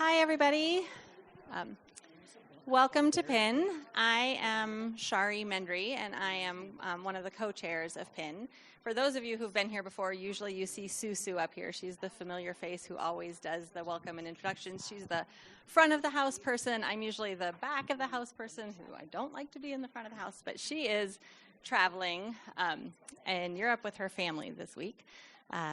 Hi, everybody. Um, Welcome to PIN. I am Shari Mendry, and I am one of the co-chairs of PIN. For those of you who've been here before, usually you see Susu up here. She's the familiar face who always does the welcome and introductions. She's the front of the house person. I'm usually the back of the house person, who I don't like to be in the front of the house, but she is traveling in Europe with her family this week.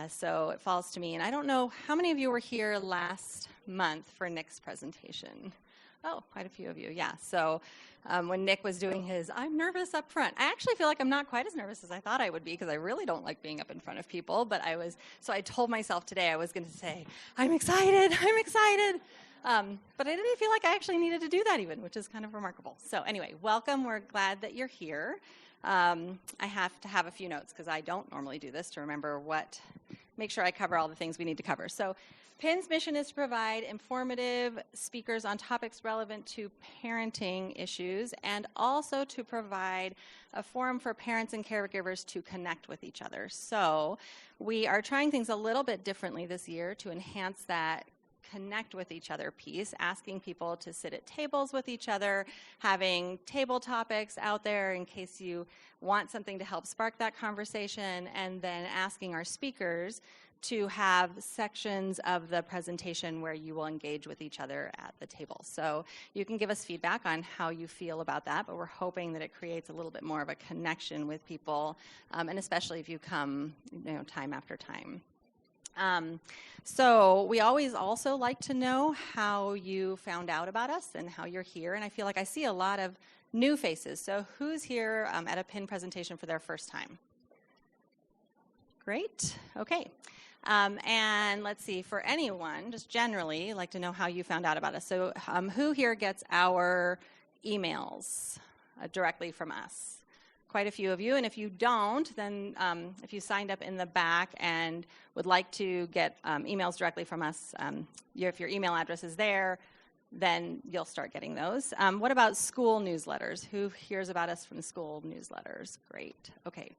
So it falls to me. And I don't know how many of you were here last month for Nick's presentation. Oh, quite a few of you, yeah. So when Nick was doing his, I'm nervous up front. I actually feel like I'm not quite as nervous as I thought I would be, because I really don't like being up in front of people. But so I told myself today I was going to say, I'm excited, I'm excited. But I didn't feel like I actually needed to do that even, which is kind of remarkable. So anyway, welcome. We're glad that you're here. I have to have a few notes because I don't normally do this to remember make sure I cover all the things we need to cover. So PIN's mission is to provide informative speakers on topics relevant to parenting issues, and also to provide a forum for parents and caregivers to connect with each other. So we are trying things a little bit differently this year to enhance that connect with each other piece, asking people to sit at tables with each other, having table topics out there in case you want something to help spark that conversation, and then asking our speakers to have sections of the presentation where you will engage with each other at the table. So you can give us feedback on how you feel about that, but we're hoping that it creates a little bit more of a connection with people, and especially if you come, time after time. So we always also like to know how you found out about us and how you're here. And I feel like I see a lot of new faces. So who's here at a PIN presentation for their first time? Great. Okay. And let's see, for anyone, just generally, I'd like to know how you found out about us. So who here gets our emails directly from us? Quite a few of you, and if you don't, then if you signed up in the back and would like to get emails directly from us, if your email address is there, then you'll start getting those. What about school newsletters? Who hears about us from school newsletters? Great, okay.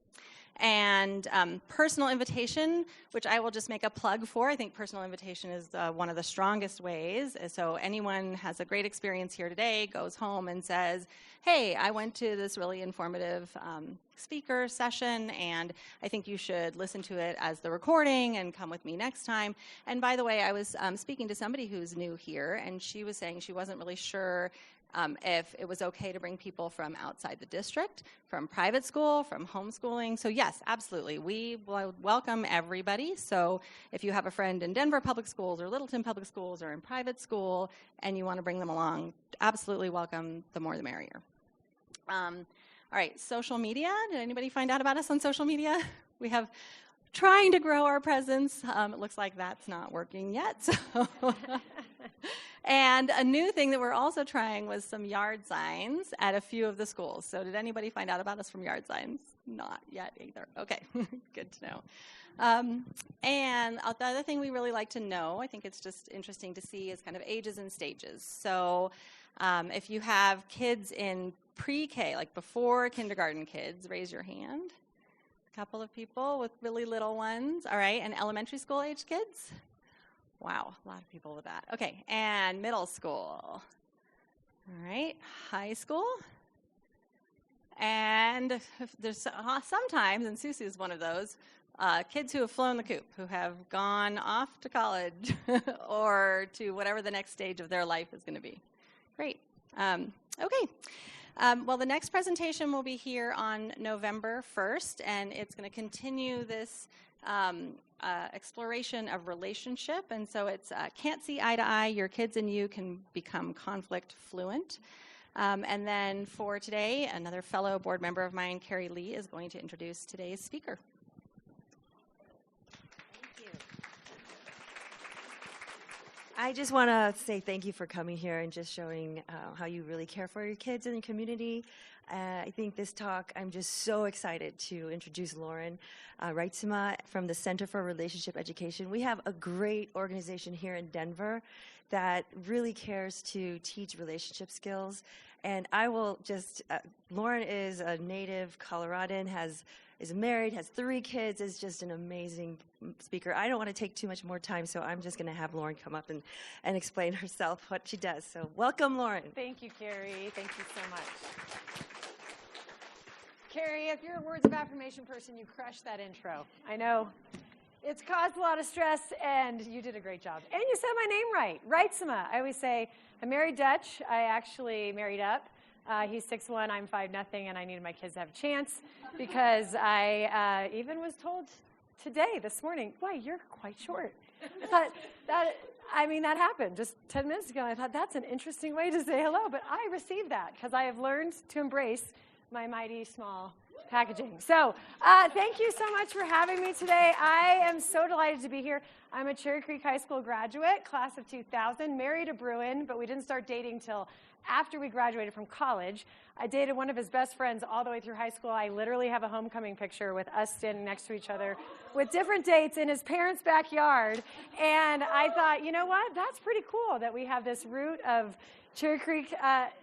And personal invitation, which I will just make a plug for. I think personal invitation is one of the strongest ways. So anyone has a great experience here today, goes home and says, hey, I went to this really informative speaker session, and I think you should listen to it as the recording and come with me next time. And by the way, I was speaking to somebody who's new here, and she was saying she wasn't really sure if it was okay to bring people from outside the district, from private school, from homeschooling. So yes, absolutely. We will welcome everybody. So if you have a friend in Denver Public Schools or Littleton Public Schools or in private school and you want to bring them along, absolutely welcome. The more the merrier. All right, social media. Did anybody find out about us on social media? We have trying to grow our presence. It looks like that's not working yet. So and a new thing that we're also trying was some yard signs at a few of the schools. So did anybody find out about us from yard signs? Not yet either. Okay, good to know. And the other thing we really like to know, I think it's just interesting to see, is kind of ages and stages. So if you have kids in pre-K, like before kindergarten kids, raise your hand. A couple of people with really little ones. All right, and elementary school age kids? Wow, a lot of people with that. Okay, and middle school. All right, high school. And there's sometimes, and Susu is one of those, kids who have flown the coop, who have gone off to college or to whatever the next stage of their life is going to be. Great. Okay. Well, the next presentation will be here on November 1st, and it's going to continue this exploration of relationship. And so it's can't see eye to eye, your kids and you can become conflict fluent. And then for today, another fellow board member of mine, Carrie Lee, is going to introduce today's speaker. Thank you. I just want to say thank you for coming here and just showing how you really care for your kids and your community. I think this talk, I'm just so excited to introduce Lauren Reitzema from the Center for Relationship Education. We have a great organization here in Denver that really cares to teach relationship skills. And I will just, Lauren is a native Coloradan, is married, has 3 kids, is just an amazing speaker. I don't want to take too much more time, so I'm just going to have Lauren come up and explain herself what she does. So welcome, Lauren. Thank you, Carrie. Thank you so much. Carrie, if you're a words of affirmation person, you crushed that intro. I know it's caused a lot of stress, and you did a great job. And you said my name right, Reitzema. I always say I'm married Dutch. I actually married up. He's 6'1", I'm 5'0", and I needed my kids to have a chance because I even was told today, this morning, why, you're quite short. I thought that happened just 10 minutes ago. I thought that's an interesting way to say hello, but I received that because I have learned to embrace my mighty small packaging. So thank you so much for having me today. I am so delighted to be here. I'm a Cherry Creek High School graduate, class of 2000, married a Bruin, but we didn't start dating till after we graduated from college. I dated one of his best friends all the way through high school. I literally have a homecoming picture with us standing next to each other with different dates in his parents' backyard. And I thought, you know what? That's pretty cool that we have this root of Cherry Creek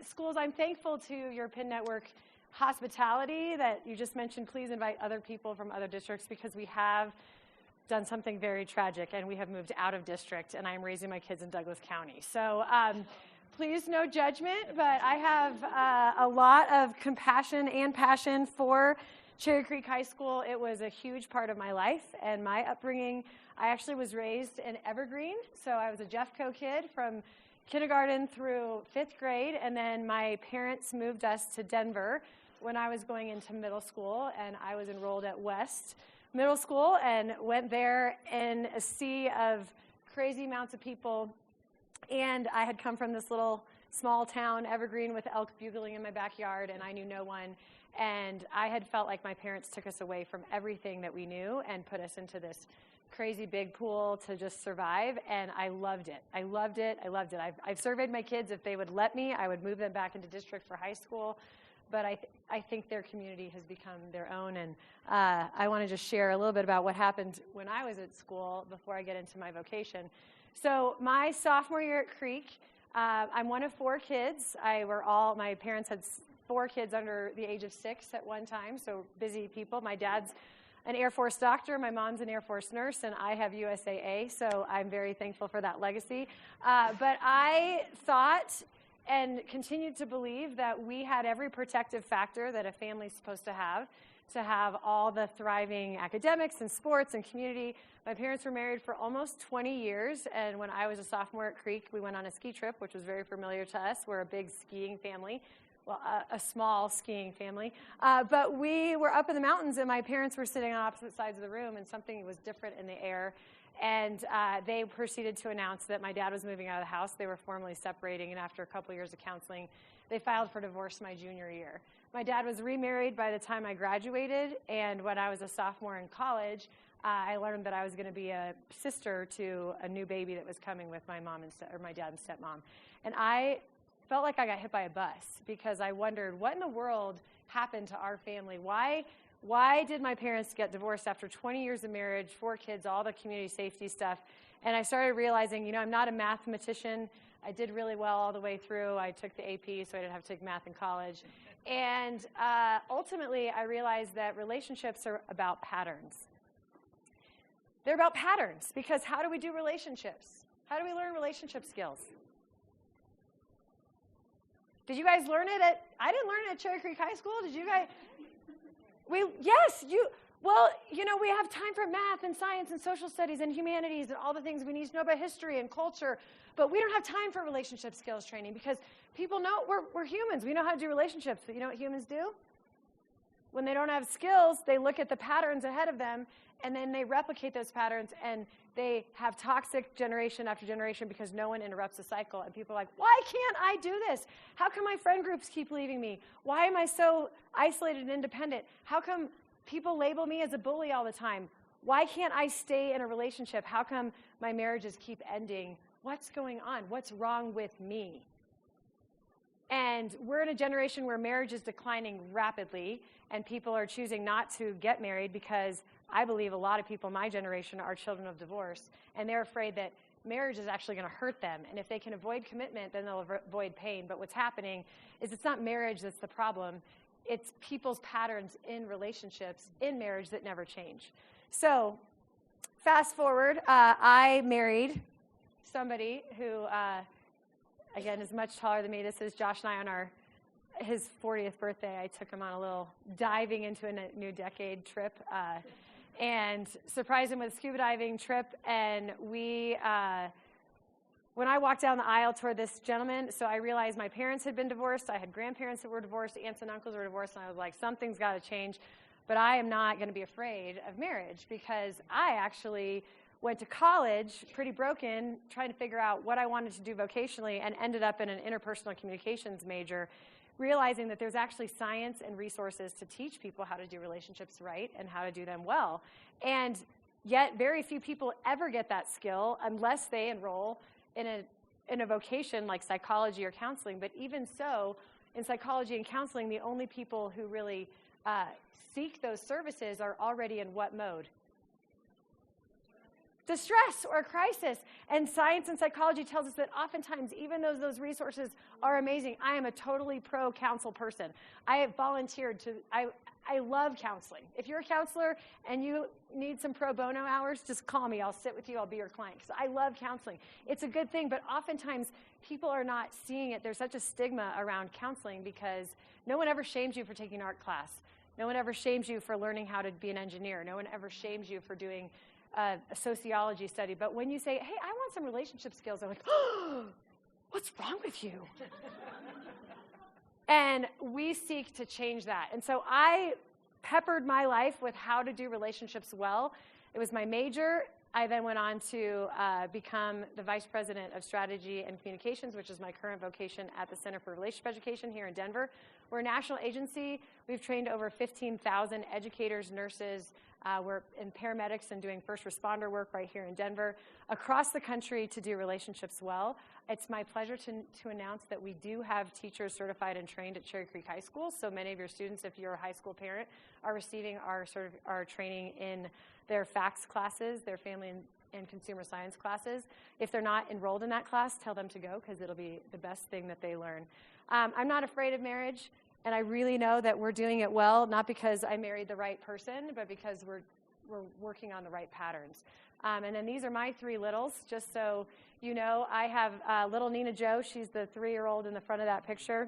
schools. I'm thankful to your Penn Network hospitality that you just mentioned. Please invite other people from other districts because we have done something very tragic and we have moved out of district and I'm raising my kids in Douglas County. So please no judgment, but I have a lot of compassion and passion for Cherry Creek High School. It was a huge part of my life and my upbringing. I actually was raised in Evergreen, so I was a Jeffco kid from kindergarten through 5th grade, and then my parents moved us to Denver when I was going into middle school, and I was enrolled at West Middle School and went there in a sea of crazy amounts of people. And I had come from this little small town, Evergreen, with elk bugling in my backyard, and I knew no one. And I had felt like my parents took us away from everything that we knew and put us into this crazy big pool to just survive, and I loved it. I loved it. I loved it. I've surveyed my kids. If they would let me, I would move them back into district for high school. But I think their community has become their own, and I want to just share a little bit about what happened when I was at school before I get into my vocation. So my sophomore year at Creek, I'm one of 4 kids. My parents had 4 kids under the age of 6 at one time, so busy people. My dad's an Air Force doctor, my mom's an Air Force nurse, and I have USAA, so I'm very thankful for that legacy. But I thought and continued to believe that we had every protective factor that a family's supposed to have all the thriving academics and sports and community. My parents were married for almost 20 years, and when I was a sophomore at Creek, we went on a ski trip, which was very familiar to us. We're a big skiing family. Well, a small skiing family. But we were up in the mountains, and my parents were sitting on opposite sides of the room, and something was different in the air. And they proceeded to announce that my dad was moving out of the house. They were formally separating, and after a couple years of counseling, they filed for divorce my junior year. My dad was remarried by the time I graduated, and when I was a sophomore in college, I learned that I was going to be a sister to a new baby that was coming with my mom and my dad and stepmom. And I felt like I got hit by a bus because I wondered what in the world happened to our family. Why did my parents get divorced after 20 years of marriage, 4 kids, all the community safety stuff? And I started realizing, I'm not a mathematician. I did really well all the way through. I took the AP, so I didn't have to take math in college. And ultimately, I realized that relationships are about patterns. They're about patterns because how do we do relationships? How do we learn relationship skills? Did you guys learn it I didn't learn it at Cherry Creek High School. Did you guys? We have time for math and science and social studies and humanities and all the things we need to know about history and culture, but we don't have time for relationship skills training because people know we're humans. We know how to do relationships, but you know what humans do? When they don't have skills, they look at the patterns ahead of them, and then they replicate those patterns, and they have toxic generation after generation because no one interrupts the cycle. And people are like, why can't I do this? How come my friend groups keep leaving me? Why am I so isolated and independent? How come people label me as a bully all the time? Why can't I stay in a relationship? How come my marriages keep ending? What's going on? What's wrong with me? And we're in a generation where marriage is declining rapidly, and people are choosing not to get married because I believe a lot of people in my generation are children of divorce, and they're afraid that marriage is actually going to hurt them. And if they can avoid commitment, then they'll avoid pain. But what's happening is it's not marriage that's the problem. It's people's patterns in relationships, in marriage, that never change. So fast forward, I married somebody who, again, is much taller than me. This is Josh and I on his 40th birthday. I took him on a little diving into a new decade trip and surprised him with a scuba diving trip. And when I walked down the aisle toward this gentleman, so I realized my parents had been divorced. I had grandparents that were divorced, aunts and uncles were divorced, and I was like, something's got to change. But I am not going to be afraid of marriage, because I actually went to college pretty broken, trying to figure out what I wanted to do vocationally, and ended up in an interpersonal communications major, realizing that there's actually science and resources to teach people how to do relationships right and how to do them well. And yet very few people ever get that skill unless they enroll in a vocation like psychology or counseling. But even so, in psychology and counseling, the only people who really seek those services are already in what mode? Distress or crisis. And science and psychology tells us that oftentimes, even though those resources are amazing, I am a totally pro-counsel person. I have volunteered I love counseling. If you're a counselor and you need some pro bono hours, just call me. I'll sit with you. I'll be your client, because I love counseling. It's a good thing, but oftentimes people are not seeing it. There's such a stigma around counseling because no one ever shames you for taking an art class. No one ever shames you for learning how to be an engineer. No one ever shames you for doing a sociology study. But when you say, hey, I want some relationship skills, they're like, oh, what's wrong with you? And we seek to change that. And so I peppered my life with how to do relationships well. It was my major. I then went on to become the Vice President of Strategy and Communications, which is my current vocation at the Center for Relationship Education here in Denver. We're a national agency. We've trained over 15,000 educators, nurses. We're in paramedics and doing first responder work right here in Denver, across the country to do relationships well. It's my pleasure to announce that we do have teachers certified and trained at Cherry Creek High School. So many of your students, if you're a high school parent, are receiving our training in their FACS classes, their family and consumer science classes. If they're not enrolled in that class, tell them to go, because it'll be the best thing that they learn. I'm not afraid of marriage, and I really know that we're doing it well, not because I married the right person, but because we're working on the right patterns. And then these are my three littles, just so you know. I have little Nina Jo. She's the 3-year-old in the front of that picture.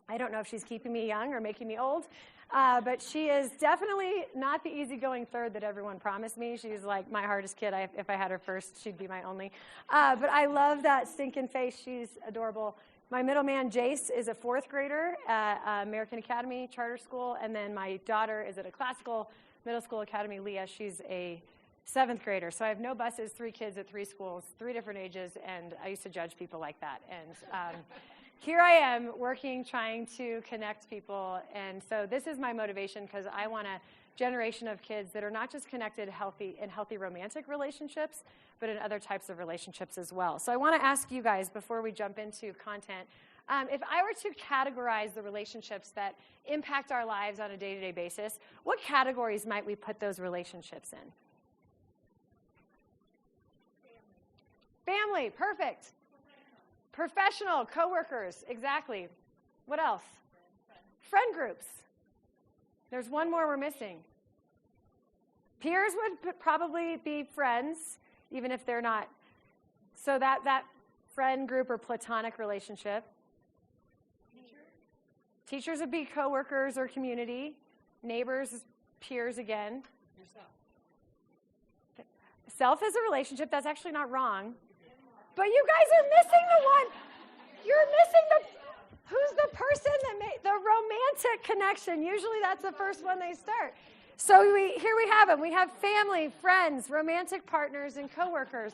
I don't know if she's keeping me young or making me old, but she is definitely not the easygoing third that everyone promised me. She's like my hardest kid. If I had her first, she'd be my only. But I love that stinking face. She's adorable. My middle man, Jace, is a 4th grader at American Academy Charter School, and then my daughter is at a classical middle school academy, Leah. She's a 7th grader. So I have no buses, 3 kids at 3 schools, 3 different ages, and I used to judge people like that. And here I am working, trying to connect people. And so this is my motivation, because I want a generation of kids that are not just connected in healthy romantic relationships, but in other types of relationships as well. So I want to ask you guys, before we jump into content, if I were to categorize the relationships that impact our lives on a day-to-day basis, what categories might we put those relationships in? Family, perfect. Professional, coworkers, exactly. What else? Friend groups. There's one more we're missing. Peers would probably be friends, even if they're not. So that friend group or platonic relationship. Teachers would be coworkers or community. Neighbors, peers again. Yourself. Self is a relationship. That's actually not wrong. But you guys are missing the one. You're missing who's the person that made the romantic connection. Usually that's the first one they start. So here we have them. We have family, friends, romantic partners, and coworkers.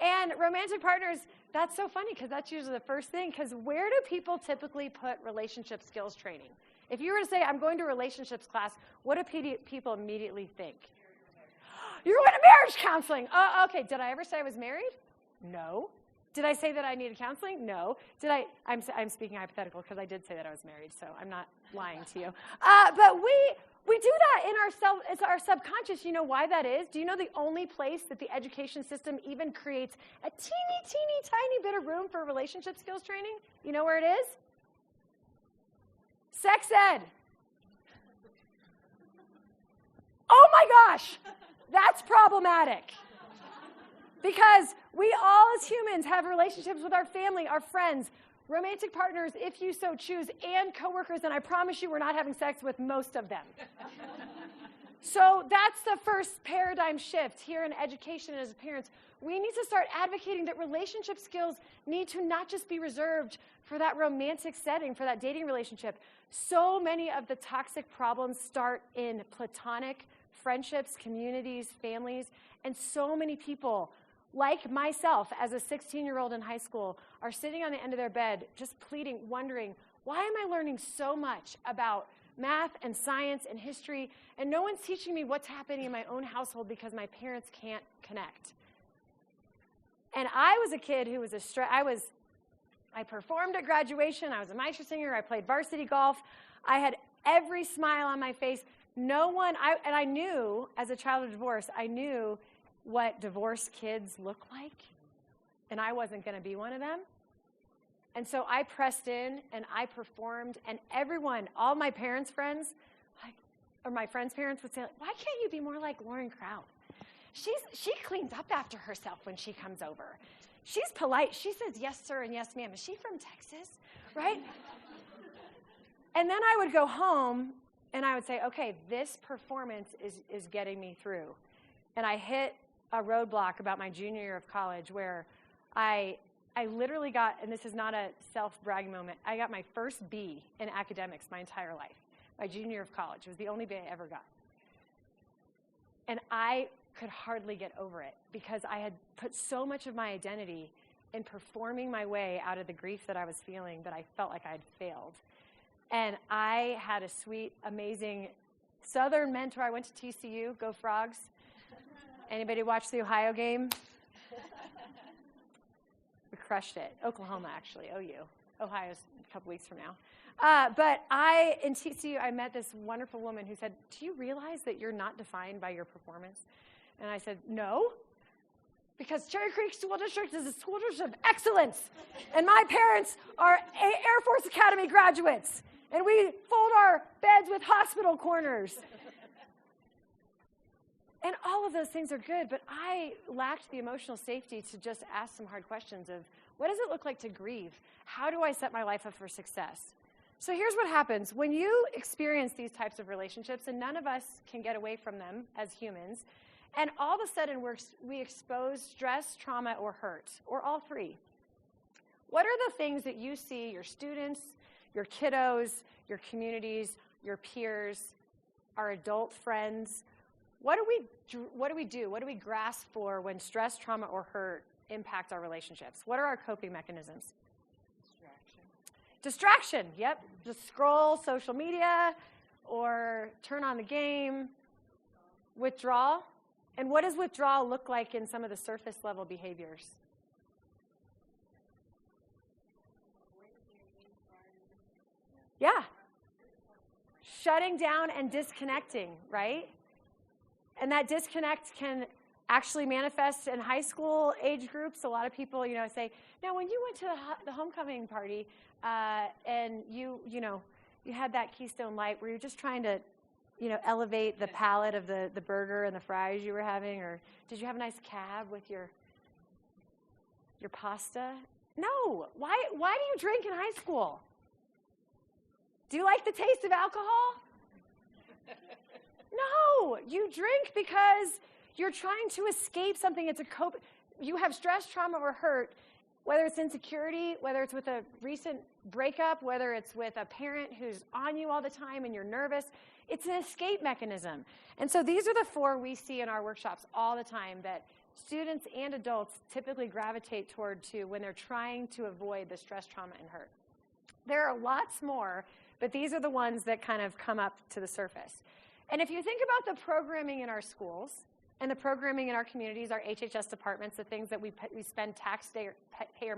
And romantic partners, that's so funny, because that's usually the first thing. Because where do people typically put relationship skills training? If you were to say, I'm going to relationships class, what do people immediately think? You're going to marriage counseling. Oh, okay. Did I ever say I was married? No. Did I say that I needed counseling? No. I'm speaking hypothetical, because I did say that I was married, so I'm not lying to you. But We do that in it's our subconscious. You know why that is? Do you know the only place that the education system even creates a teeny tiny bit of room for relationship skills training? You know where it is? Sex ed. Oh my gosh, that's problematic. Because we all as humans have relationships with our family, our friends, romantic partners, if you so choose, and coworkers, and I promise you we're not having sex with most of them. So that's the first paradigm shift here in education as parents. We need to start advocating that relationship skills need to not just be reserved for that romantic setting, for that dating relationship. So many of the toxic problems start in platonic friendships, communities, families, and so many people, like myself as a 16-year-old in high school, are sitting on the end of their bed just pleading, wondering, why am I learning so much about math and science and history, and no one's teaching me what's happening in my own household because my parents can't connect? And I was a kid who was I performed at graduation, I was a Maestro singer, I played varsity golf, I had every smile on my face. I knew, as a child of divorce, I knew what divorced kids look like, and I wasn't going to be one of them. And so I pressed in, and I performed, and everyone, all my parents' friends, or my friends' parents would say, why can't you be more like Lauren Kraut? She cleans up after herself when she comes over. She's polite. She says yes, sir, and yes, ma'am. Is she from Texas, right? And then I would go home, and I would say, okay, this performance is getting me through. And I hit a roadblock about my junior year of college where I literally got, and this is not a self-bragging moment, I got my first B in academics my entire life, my junior year of college. It was the only B I ever got. And I could hardly get over it because I had put so much of my identity in performing my way out of the grief that I was feeling that I felt like I had failed. And I had a sweet, amazing Southern mentor. I went to TCU, go Frogs. Anybody watch the Ohio game? We crushed it. Oklahoma, actually, OU. Ohio's a couple weeks from now. But in TCU, I met this wonderful woman who said, do you realize that you're not defined by your performance? And I said, no, because Cherry Creek School District is a school district of excellence. And my parents are Air Force Academy graduates. And we fold our beds with hospital corners. And all of those things are good, but I lacked the emotional safety to just ask some hard questions of, what does it look like to grieve? How do I set my life up for success? So here's what happens. When you experience these types of relationships, and none of us can get away from them as humans, and all of a sudden we expose stress, trauma, or hurt, or all three. What are the things that you see your students, your kiddos, your communities, your peers, our adult friends? What do we do? What do we grasp for when stress, trauma, or hurt impact our relationships? What are our coping mechanisms? Distraction, yep. Just scroll social media or turn on the game. Withdrawal. And what does withdrawal look like in some of the surface level behaviors? Yeah. Shutting down and disconnecting, right? And that disconnect can actually manifest in high school age groups. A lot of people, say, now when you went to the homecoming party and you had that Keystone Light, were you just trying to, elevate the palate of the burger and the fries you were having? Or did you have a nice cab with your pasta? No. Why do you drink in high school? Do you like the taste of alcohol? No, you drink because you're trying to escape something. You have stress, trauma, or hurt, whether it's insecurity, whether it's with a recent breakup, whether it's with a parent who's on you all the time and you're nervous. It's an escape mechanism. And so these are the four we see in our workshops all the time that students and adults typically gravitate toward when they're trying to avoid the stress, trauma, and hurt. There are lots more, but these are the ones that kind of come up to the surface. And if you think about the programming in our schools and the programming in our communities, our HHS departments, the things that we spend taxpayer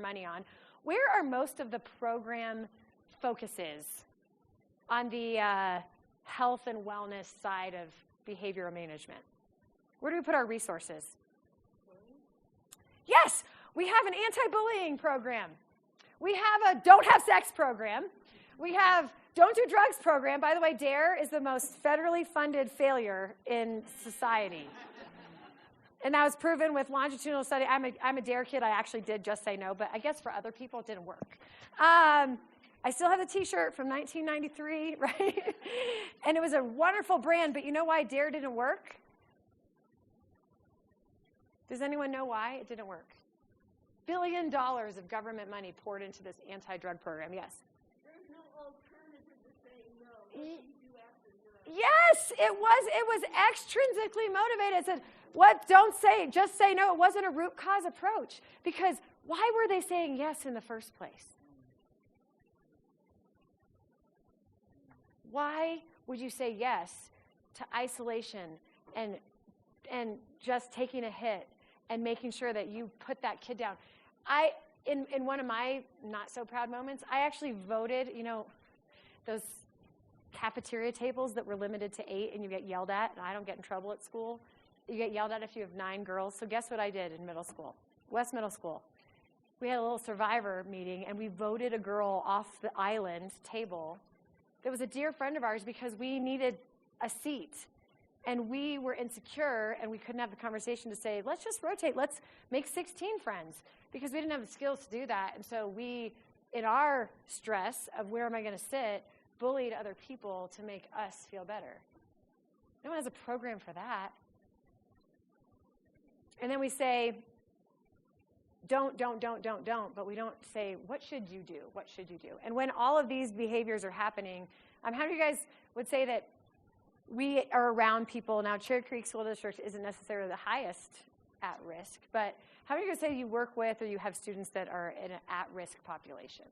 money on, where are most of the program focuses? On the health and wellness side of behavioral management? Where do we put our resources? Yes, we have an anti-bullying program. We have a don't have sex program. We have don't do drugs program. By the way, DARE is the most federally funded failure in society. And that was proven with longitudinal study. I'm a DARE kid. I actually did just say no, but I guess for other people it didn't work. I still have the t-shirt from 1993, right? And it was a wonderful brand, but you know why DARE didn't work? Does anyone know why it didn't work? $1 billion of government money poured into this anti-drug program. Yes? There's no alternative to saying no. What do you do after no? Yes, it was extrinsically motivated. It said, what, don't say, just say no. It wasn't a root cause approach. Because why were they saying yes in the first place? Why would you say yes to isolation and just taking a hit and making sure that you put that kid down? In one of my not so proud moments, I actually voted, those cafeteria tables that were limited to 8 and you get yelled at, and I don't get in trouble at school. You get yelled at if you have 9 girls. So guess what I did in middle school? West Middle School. We had a little survivor meeting, and we voted a girl off the island table that was a dear friend of ours because we needed a seat. And we were insecure, and we couldn't have the conversation to say, let's just rotate. Let's make 16 friends, because we didn't have the skills to do that. And so we, in our stress of where am I going to sit, bullied other people to make us feel better. No one has a program for that. And then we say, don't, but we don't say, what should you do? What should you do? And when all of these behaviors are happening, how many of you guys would say that we are around people? Now, Cherry Creek School District isn't necessarily the highest at risk, but how many of you say you work with or you have students that are in an at-risk population?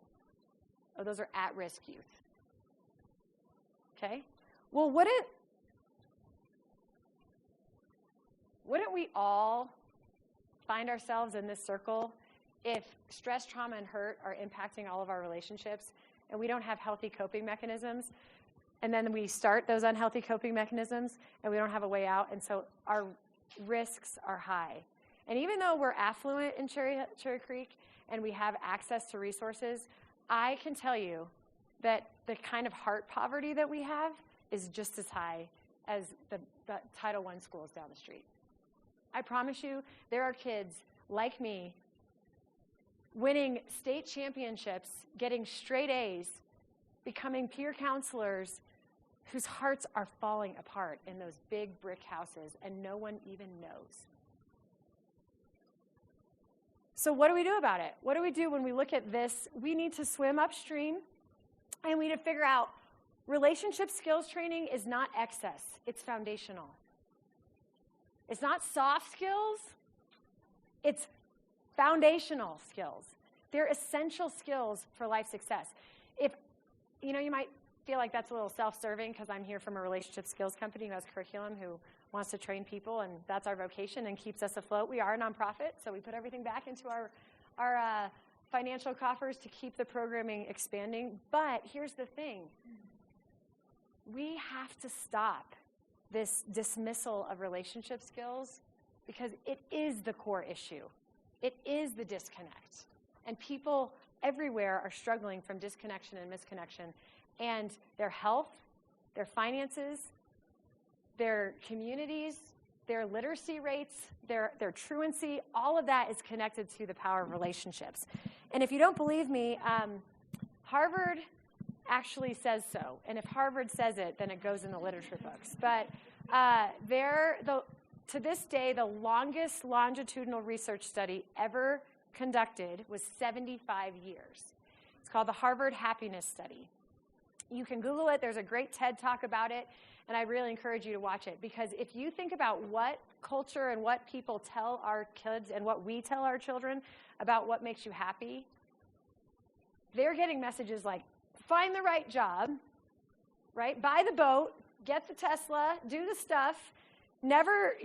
Oh, those are at-risk youth. Okay? Well, wouldn't we all find ourselves in this circle if stress, trauma, and hurt are impacting all of our relationships and we don't have healthy coping mechanisms? And then we start those unhealthy coping mechanisms and we don't have a way out, and so our risks are high. And even though we're affluent in Cherry Creek and we have access to resources, I can tell you that the kind of heart poverty that we have is just as high as the Title I schools down the street. I promise you, there are kids like me winning state championships, getting straight A's, becoming peer counselors, whose hearts are falling apart in those big brick houses, and no one even knows. So what do we do about it? What do we do when we look at this? We need to swim upstream, and we need to figure out relationship skills training is not excess. It's foundational. It's not soft skills. It's foundational skills. They're essential skills for life success. If, you might feel like that's a little self-serving because I'm here from a relationship skills company who has curriculum, who wants to train people, and that's our vocation and keeps us afloat. We are a nonprofit, so we put everything back into our financial coffers to keep the programming expanding. But here's the thing. We have to stop this dismissal of relationship skills because it is the core issue. It is the disconnect. And people everywhere are struggling from disconnection and misconnection. And their health, their finances, their communities, their literacy rates, their truancy, all of that is connected to the power of relationships. And if you don't believe me, Harvard actually says so. And if Harvard says it, then it goes in the literature books. But to this day, the longest longitudinal research study ever conducted was 75 years. It's called the Harvard Happiness Study. You can Google it. There's a great TED Talk about it, and I really encourage you to watch it, because if you think about what culture and what people tell our kids and what we tell our children about what makes you happy, they're getting messages like, find the right job, right? Buy the boat, get the Tesla, do the stuff, never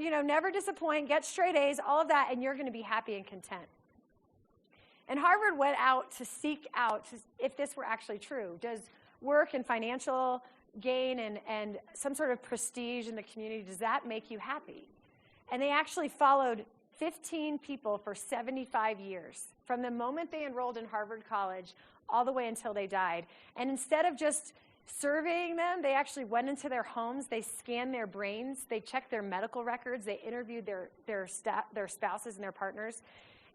disappoint, get straight A's, all of that, and you're going to be happy and content. And Harvard went out to seek out if this were actually true. Does work and financial gain and some sort of prestige in the community, does that make you happy? And they actually followed 15 people for 75 years, from the moment they enrolled in Harvard College all the way until they died. And instead of just surveying them, they actually went into their homes, they scanned their brains, they checked their medical records, they interviewed their spouses and their partners.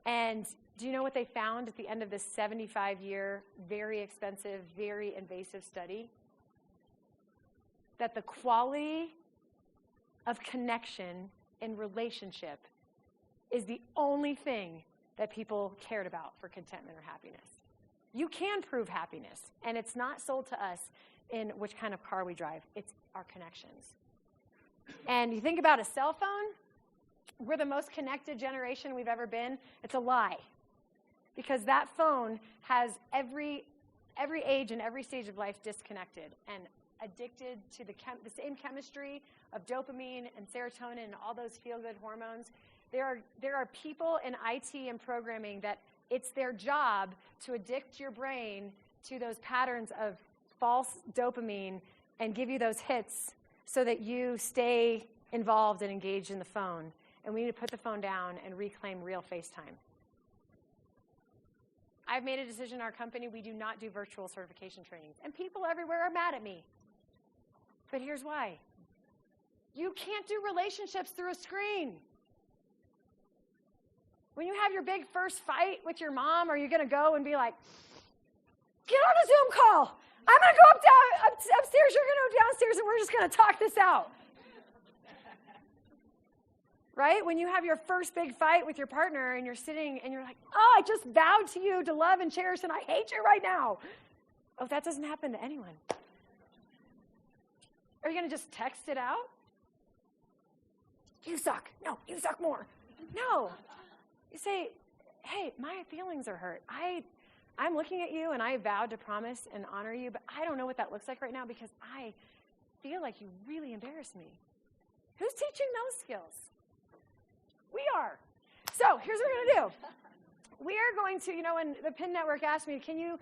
And do you know what they found at the end of this 75-year, very expensive, very invasive study? That the quality of connection in relationship is the only thing that people cared about for contentment or happiness. You can prove happiness, and it's not sold to us in which kind of car we drive. It's our connections. And you think about a cell phone, we're the most connected generation we've ever been. It's a lie. Because that phone has every age and every stage of life disconnected and addicted to the same chemistry of dopamine and serotonin and all those feel-good hormones. There are people in IT and programming that it's their job to addict your brain to those patterns of false dopamine and give you those hits so that you stay involved and engaged in the phone. And we need to put the phone down and reclaim real FaceTime. I've made a decision in our company, we do not do virtual certification trainings. And people everywhere are mad at me. But here's why. You can't do relationships through a screen. When you have your big first fight with your mom, are you going to go and be like, get on a Zoom call. I'm going to go upstairs, you're going to go downstairs, and we're just going to talk this out. Right? When you have your first big fight with your partner and you're sitting and you're like, oh, I just vowed to you to love and cherish and I hate you right now. Oh, that doesn't happen to anyone. Are you going to just text it out? You suck. No, you suck more. No. You say, hey, my feelings are hurt. I'm looking at you and I vowed to promise and honor you, but I don't know what that looks like right now because I feel like you really embarrass me. Who's teaching those skills? We are. So here's what we're going to do. We are going to, when the PIN Network asked me, can you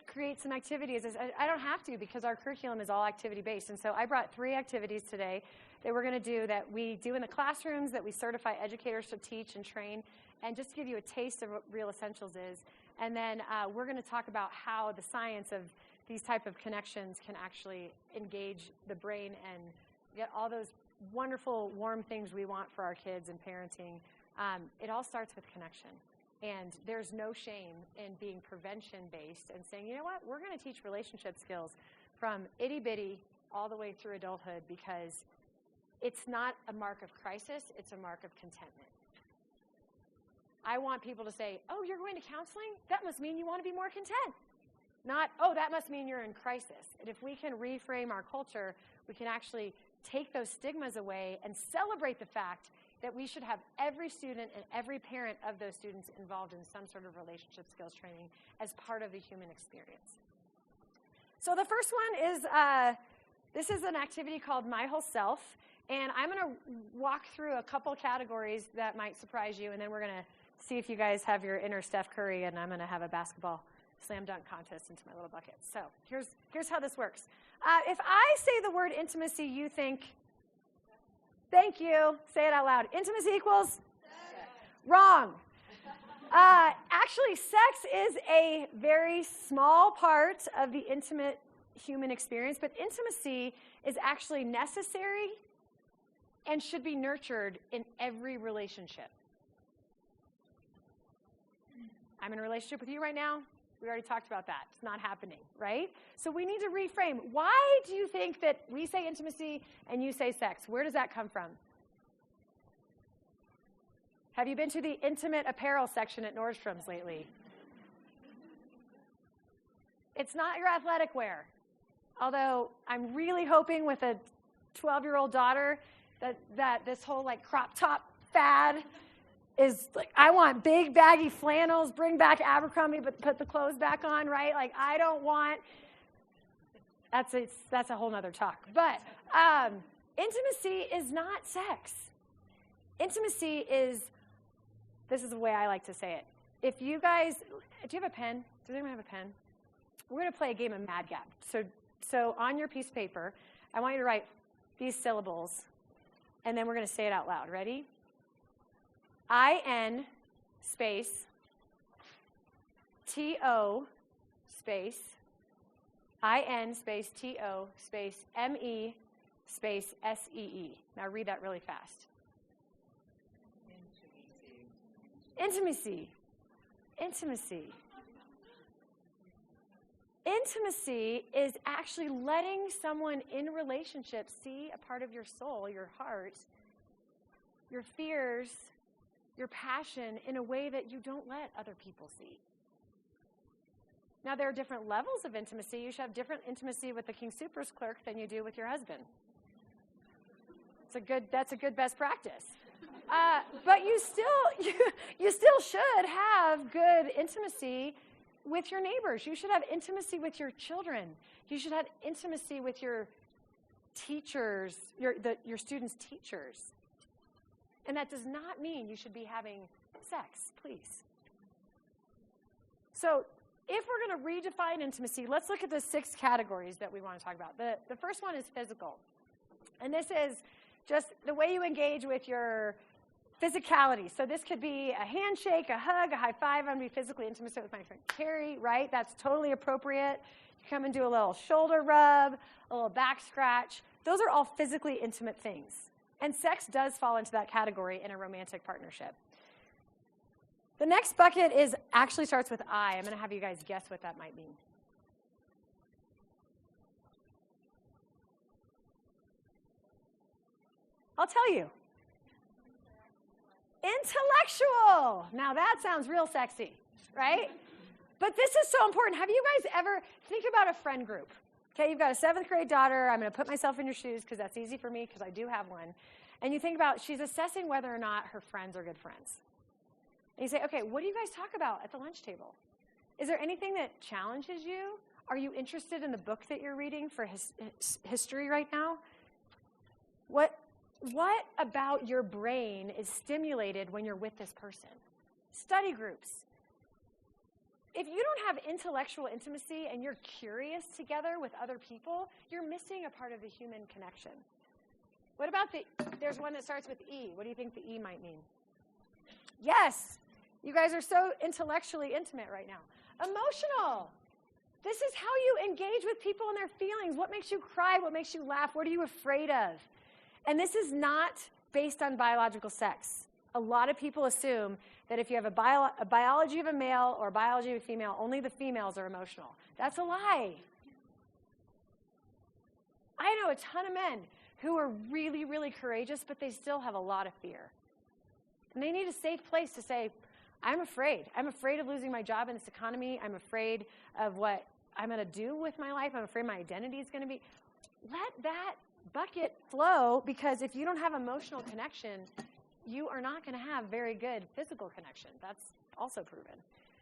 create some activities? I don't have to because our curriculum is all activity-based. And so I brought 3 activities today that we're going to do that we do in the classrooms, that we certify educators to teach and train, and just to give you a taste of what Real Essentials is. And then we're going to talk about how the science of these type of connections can actually engage the brain and get all those wonderful, warm things we want for our kids and parenting. It all starts with connection. And there's no shame in being prevention-based and saying, you know what, we're going to teach relationship skills from itty-bitty all the way through adulthood because it's not a mark of crisis, it's a mark of contentment. I want people to say, oh, you're going to counseling? That must mean you want to be more content. Not, oh, that must mean you're in crisis. And if we can reframe our culture, we can actually take those stigmas away and celebrate the fact that we should have every student and every parent of those students involved in some sort of relationship skills training as part of the human experience. So the first one is, this is an activity called My Whole Self, and I'm going to walk through a couple categories that might surprise you, and then we're going to see if you guys have your inner Steph Curry, and I'm going to have a basketball slam dunk contest into my little bucket. So here's how this works. If I say the word intimacy, you think, thank you, say it out loud. Intimacy equals? Sex. Wrong. Actually, sex is a very small part of the intimate human experience, but intimacy is actually necessary and should be nurtured in every relationship. I'm in a relationship with you right now. We already talked about that. It's not happening, right? So we need to reframe. Why do you think that we say intimacy and you say sex? Where does that come from? Have you been to the intimate apparel section at Nordstrom's lately? It's not your athletic wear. Although I'm really hoping with a 12-year-old daughter that this whole crop top fad is I want big baggy flannels, bring back Abercrombie, but put the clothes back on, right? I don't want, that's a whole nother talk. But intimacy is not sex. Intimacy is, this is the way I like to say it. If you guys, do you have a pen? Does anyone have a pen? We're going to play a game of Mad Gap. So So on your piece of paper, I want you to write these syllables, and then we're going to say it out loud. Ready? I-N space T-O space I-N space T-O space M-E space S-E-E. Now read that really fast. Intimacy. Intimacy. Intimacy is actually letting someone in a relationship see a part of your soul, your heart, your fears, your passion in a way that you don't let other people see. Now, there are different levels of intimacy. You should have different intimacy with the King Soopers clerk than you do with your husband. That's a good best practice. But you still should have good intimacy with your neighbors. You should have intimacy with your children. You should have intimacy with your teachers, your students' teachers. And that does not mean you should be having sex, please. So if we're going to redefine intimacy, let's look at the 6 categories that we want to talk about. The first one is physical. And this is just the way you engage with your physicality. So this could be a handshake, a hug, a high five. I'm going to be physically intimate with my friend Carrie, right? That's totally appropriate. You come and do a little shoulder rub, a little back scratch. Those are all physically intimate things. And sex does fall into that category in a romantic partnership. The next bucket actually starts with I. I'm going to have you guys guess what that might mean. I'll tell you. Intellectual. Now that sounds real sexy, right? But this is so important. Have you guys ever, think about a friend group. Okay, you've got a 7th grade daughter. I'm going to put myself in your shoes because that's easy for me because I do have one. And you think about, she's assessing whether or not her friends are good friends. And you say, okay, what do you guys talk about at the lunch table? Is there anything that challenges you? Are you interested in the book that you're reading for history right now? What about your brain is stimulated when you're with this person? Study groups. If you don't have intellectual intimacy and you're curious together with other people, you're missing a part of the human connection. What about there's one that starts with E. What do you think the E might mean? Yes, you guys are so intellectually intimate right now. Emotional. This is how you engage with people and their feelings. What makes you cry? What makes you laugh? What are you afraid of? And this is not based on biological sex. A lot of people assume that if you have a biology of a male or a biology of a female, only the females are emotional. That's a lie. I know a ton of men who are really, really courageous, but they still have a lot of fear. And they need a safe place to say, I'm afraid. I'm afraid of losing my job in this economy. I'm afraid of what I'm going to do with my life. I'm afraid my identity is going to be. Let that bucket flow, because if you don't have emotional connection, you are not going to have very good physical connection. That's also proven.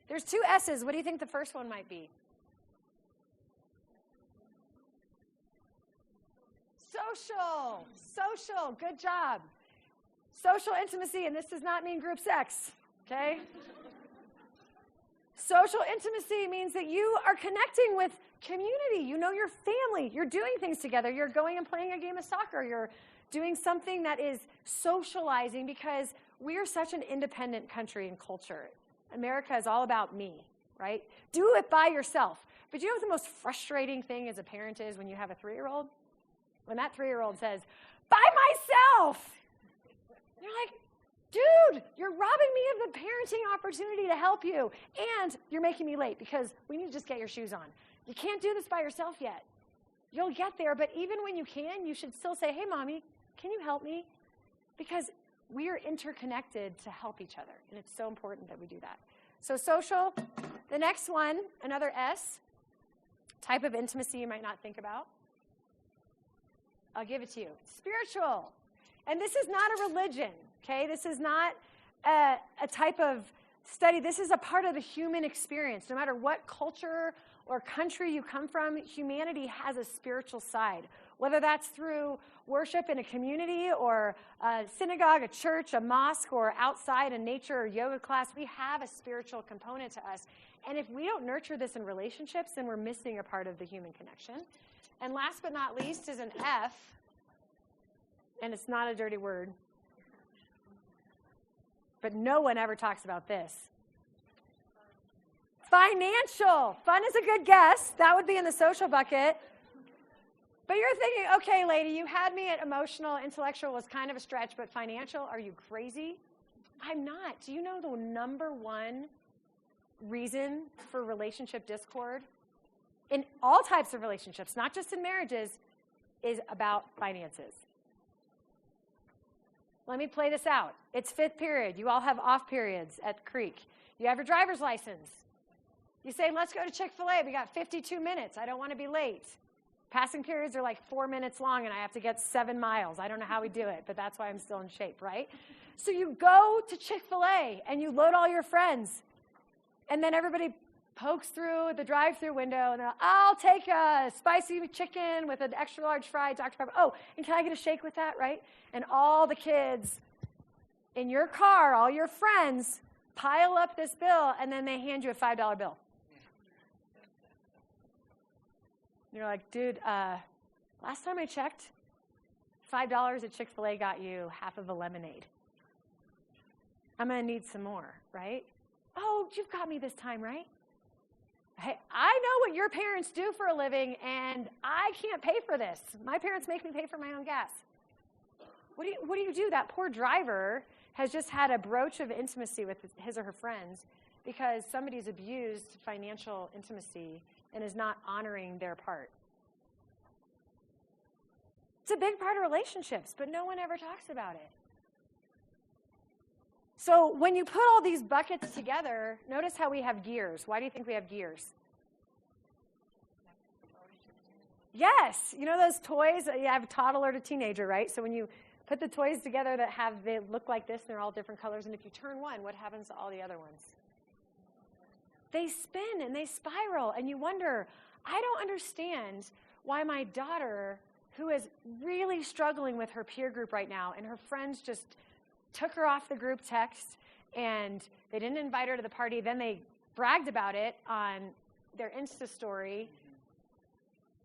There's 2 S's. What do you think the first one might be? Social. Social. Good job. Social intimacy, and this does not mean group sex, okay? Social intimacy means that you are connecting with community. You know your family. You're doing things together. You're going and playing a game of soccer. You're doing something that is socializing, because we are such an independent country and culture. America is all about me, right? Do it by yourself. But you know what the most frustrating thing as a parent is when you have a 3-year-old? When that 3-year-old says, by myself! You're like, dude, you're robbing me of the parenting opportunity to help you. And you're making me late because we need to just get your shoes on. You can't do this by yourself yet. You'll get there, but even when you can, you should still say, hey, Mommy, can you help me? Because we are interconnected to help each other, and it's so important that we do that. So social, the next one, another S, type of intimacy you might not think about. I'll give it to you. Spiritual. And this is not a religion, okay? This is not a type of study. This is a part of the human experience. No matter what culture or country you come from, humanity has a spiritual side. Whether that's through worship in a community or a synagogue, a church, a mosque, or outside in nature or yoga class, we have a spiritual component to us. And if we don't nurture this in relationships, then we're missing a part of the human connection. And last but not least is an F, and it's not a dirty word, but no one ever talks about this. Financial. Fun is a good guess. That would be in the social bucket. But you're thinking, okay, lady, you had me at emotional, intellectual was kind of a stretch, but financial, are you crazy? I'm not. Do you know the number one reason for relationship discord in all types of relationships, not just in marriages, is about finances? Let me play this out. It's fifth period. You all have off periods at Creek. You have your driver's license. You say, let's go to Chick-fil-A. We got 52 minutes. I don't want to be late. Passing periods are like 4 minutes long, and I have to get 7 miles. I don't know how we do it, but that's why I'm still in shape, right? So you go to Chick-fil-A, and you load all your friends. And then everybody pokes through the drive-through window, and they're like, I'll take a spicy chicken with an extra large fry, Dr. Pepper. Oh, and can I get a shake with that, right? And all the kids in your car, all your friends, pile up this bill, and then they hand you a $5 bill. You're like, dude, last time I checked, $5 at Chick-fil-A got you half of a lemonade. I'm going to need some more, right? Oh, you've got me this time, right? Hey, I know what your parents do for a living, and I can't pay for this. My parents make me pay for my own gas. What do you do? That poor driver has just had a broach of intimacy with his or her friends because somebody's abused financial intimacy and is not honoring their part. It's a big part of relationships, but no one ever talks about it. So when you put all these buckets together, notice how we have gears. Why do you think we have gears? Yes. You know those toys? You have a toddler to teenager, right? So when you put the toys together they look like this, and they're all different colors, and if you turn one, what happens to all the other ones? They spin and they spiral, and you wonder, I don't understand why my daughter, who is really struggling with her peer group right now, and her friends just took her off the group text, and they didn't invite her to the party. Then they bragged about it on their Insta story,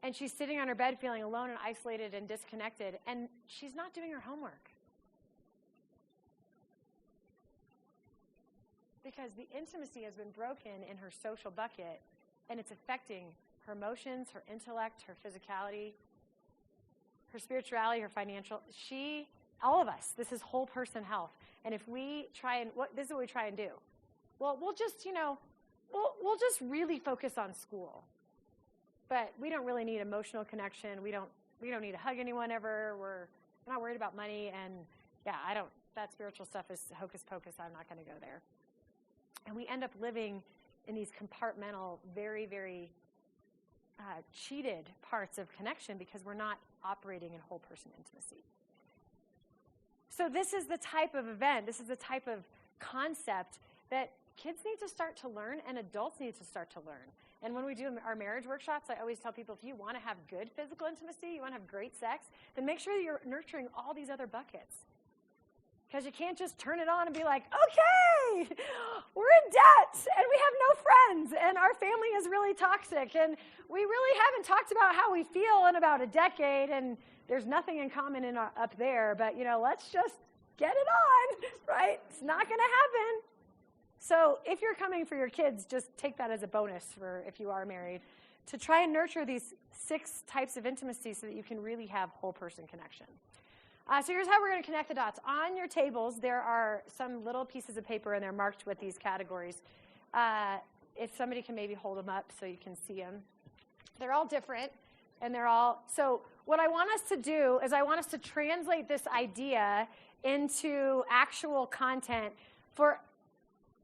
and she's sitting on her bed feeling alone and isolated and disconnected, and she's not doing her homework. Because the intimacy has been broken in her social bucket, and it's affecting her emotions, her intellect, her physicality, her spirituality, her financial. All of us, this is whole person health. And if we try and, this is what we try and do. Well, we'll just, we'll just really focus on school. But we don't really need emotional connection. We don't need to hug anyone ever. We're not worried about money. And yeah, that spiritual stuff is hocus pocus. I'm not going to go there. And we end up living in these compartmental, very, very cheated parts of connection because we're not operating in whole person intimacy. So this is the type of event, this is the type of concept that kids need to start to learn and adults need to start to learn. And when we do our marriage workshops, I always tell people, if you want to have good physical intimacy, you want to have great sex, then make sure that you're nurturing all these other buckets. Because you can't just turn it on and be like, okay, we're in debt, and we have no friends, and our family is really toxic, and we really haven't talked about how we feel in about a decade, and there's nothing in common up there, but, let's just get it on, right? It's not going to happen. So if you're coming for your kids, just take that as a bonus for if you are married, to try and nurture these 6 types of intimacy so that you can really have whole person connection. So here's how we're going to connect the dots. On your tables, there are some little pieces of paper, and they're marked with these categories. If somebody can maybe hold them up so you can see them. They're all different, and so what I want us to do is I want us to translate this idea into actual content. For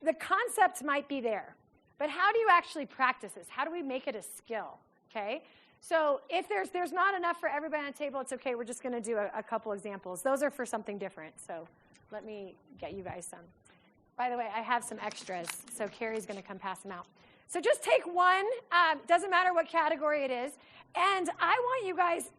the concept might be there, but how do you actually practice this? How do we make it a skill, okay? So if there's not enough for everybody on the table, it's okay. We're just going to do a couple examples. Those are for something different, so let me get you guys some. By the way, I have some extras, so Carrie's going to come pass them out. So just take one. Doesn't matter what category it is. And I want you guys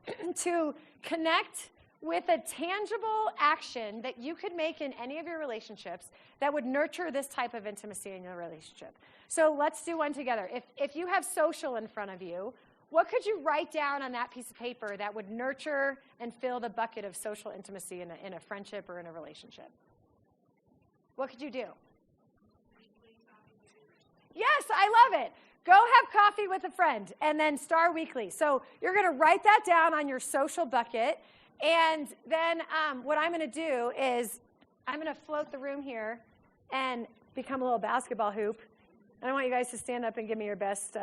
to connect with a tangible action that you could make in any of your relationships that would nurture this type of intimacy in your relationship. So let's do one together. If you have social in front of you, what could you write down on that piece of paper that would nurture and fill the bucket of social intimacy in a friendship or in a relationship? What could you do? Yes, I love it. Go have coffee with a friend and then Star Weekly. So you're going to write that down on your social bucket. And then what I'm going to do is I'm going to float the room here and become a little basketball hoop. And I want you guys to stand up and give me your best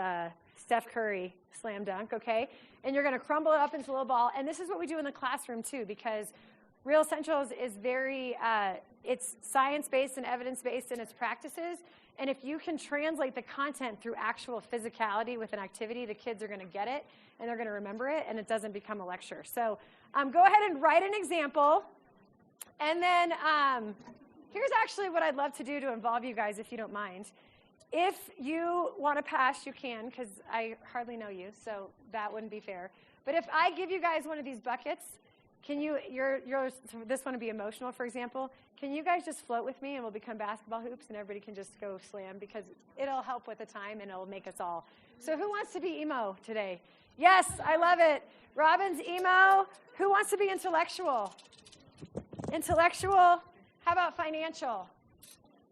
Steph Curry slam dunk, okay? And you're going to crumble it up into a little ball. And this is what we do in the classroom, too, because Real Essentials is very, it's science-based and evidence-based in its practices. And if you can translate the content through actual physicality with an activity, the kids are going to get it, and they're going to remember it, and it doesn't become a lecture. So go ahead and write an example. And then here's actually what I'd love to do to involve you guys, if you don't mind. If you want to pass, you can, because I hardly know you, so that wouldn't be fair. But if I give you guys one of these buckets, can you, this one would be emotional, for example. Can you guys just float with me and we'll become basketball hoops and everybody can just go slam because it'll help with the time and it'll make us all. So who wants to be emo today? Yes, I love it. Robin's emo. Who wants to be intellectual? Intellectual. How about financial?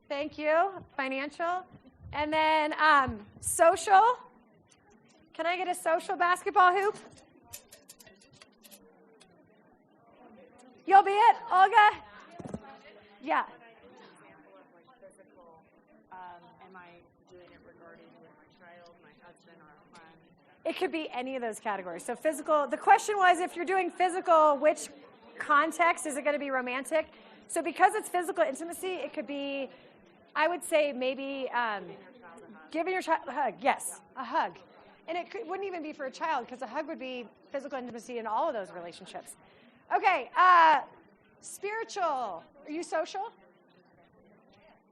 Thank you. Financial. And then social. Can I get a social basketball hoop? You'll be it, Olga? Yeah. Example of like physical, am I doing it regarding with my child, my husband, or a friend? It could be any of those categories. So physical, the question was if you're doing physical, which context is it going to be romantic? So because it's physical intimacy, it could be, I would say maybe giving your child a hug. Yes, a hug. And it wouldn't even be for a child because a hug would be physical intimacy in all of those relationships. Okay, spiritual. Are you social?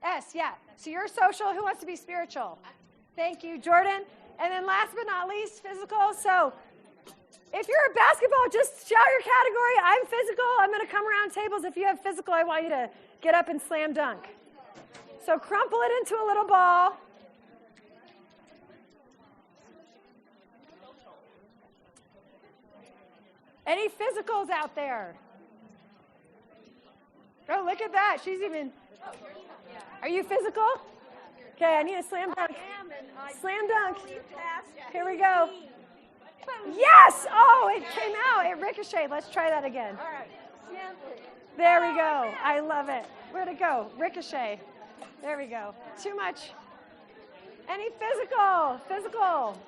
Yes, yeah. So you're social. Who wants to be spiritual? Thank you, Jordan. And then last but not least, physical. So if you're a basketball, just shout your category. I'm physical. I'm going to come around tables. If you have physical, I want you to get up and slam dunk. So crumple it into a little ball. Any physicals out there? Oh, look at that. She's even... Are you physical? Okay, I need a slam dunk. Slam dunk. Here we go. Yes! Oh, it came out. It ricocheted. Let's try that again. There we go. I love it. Where'd it go? Ricochet. There we go. Too much. Any physical? Physical.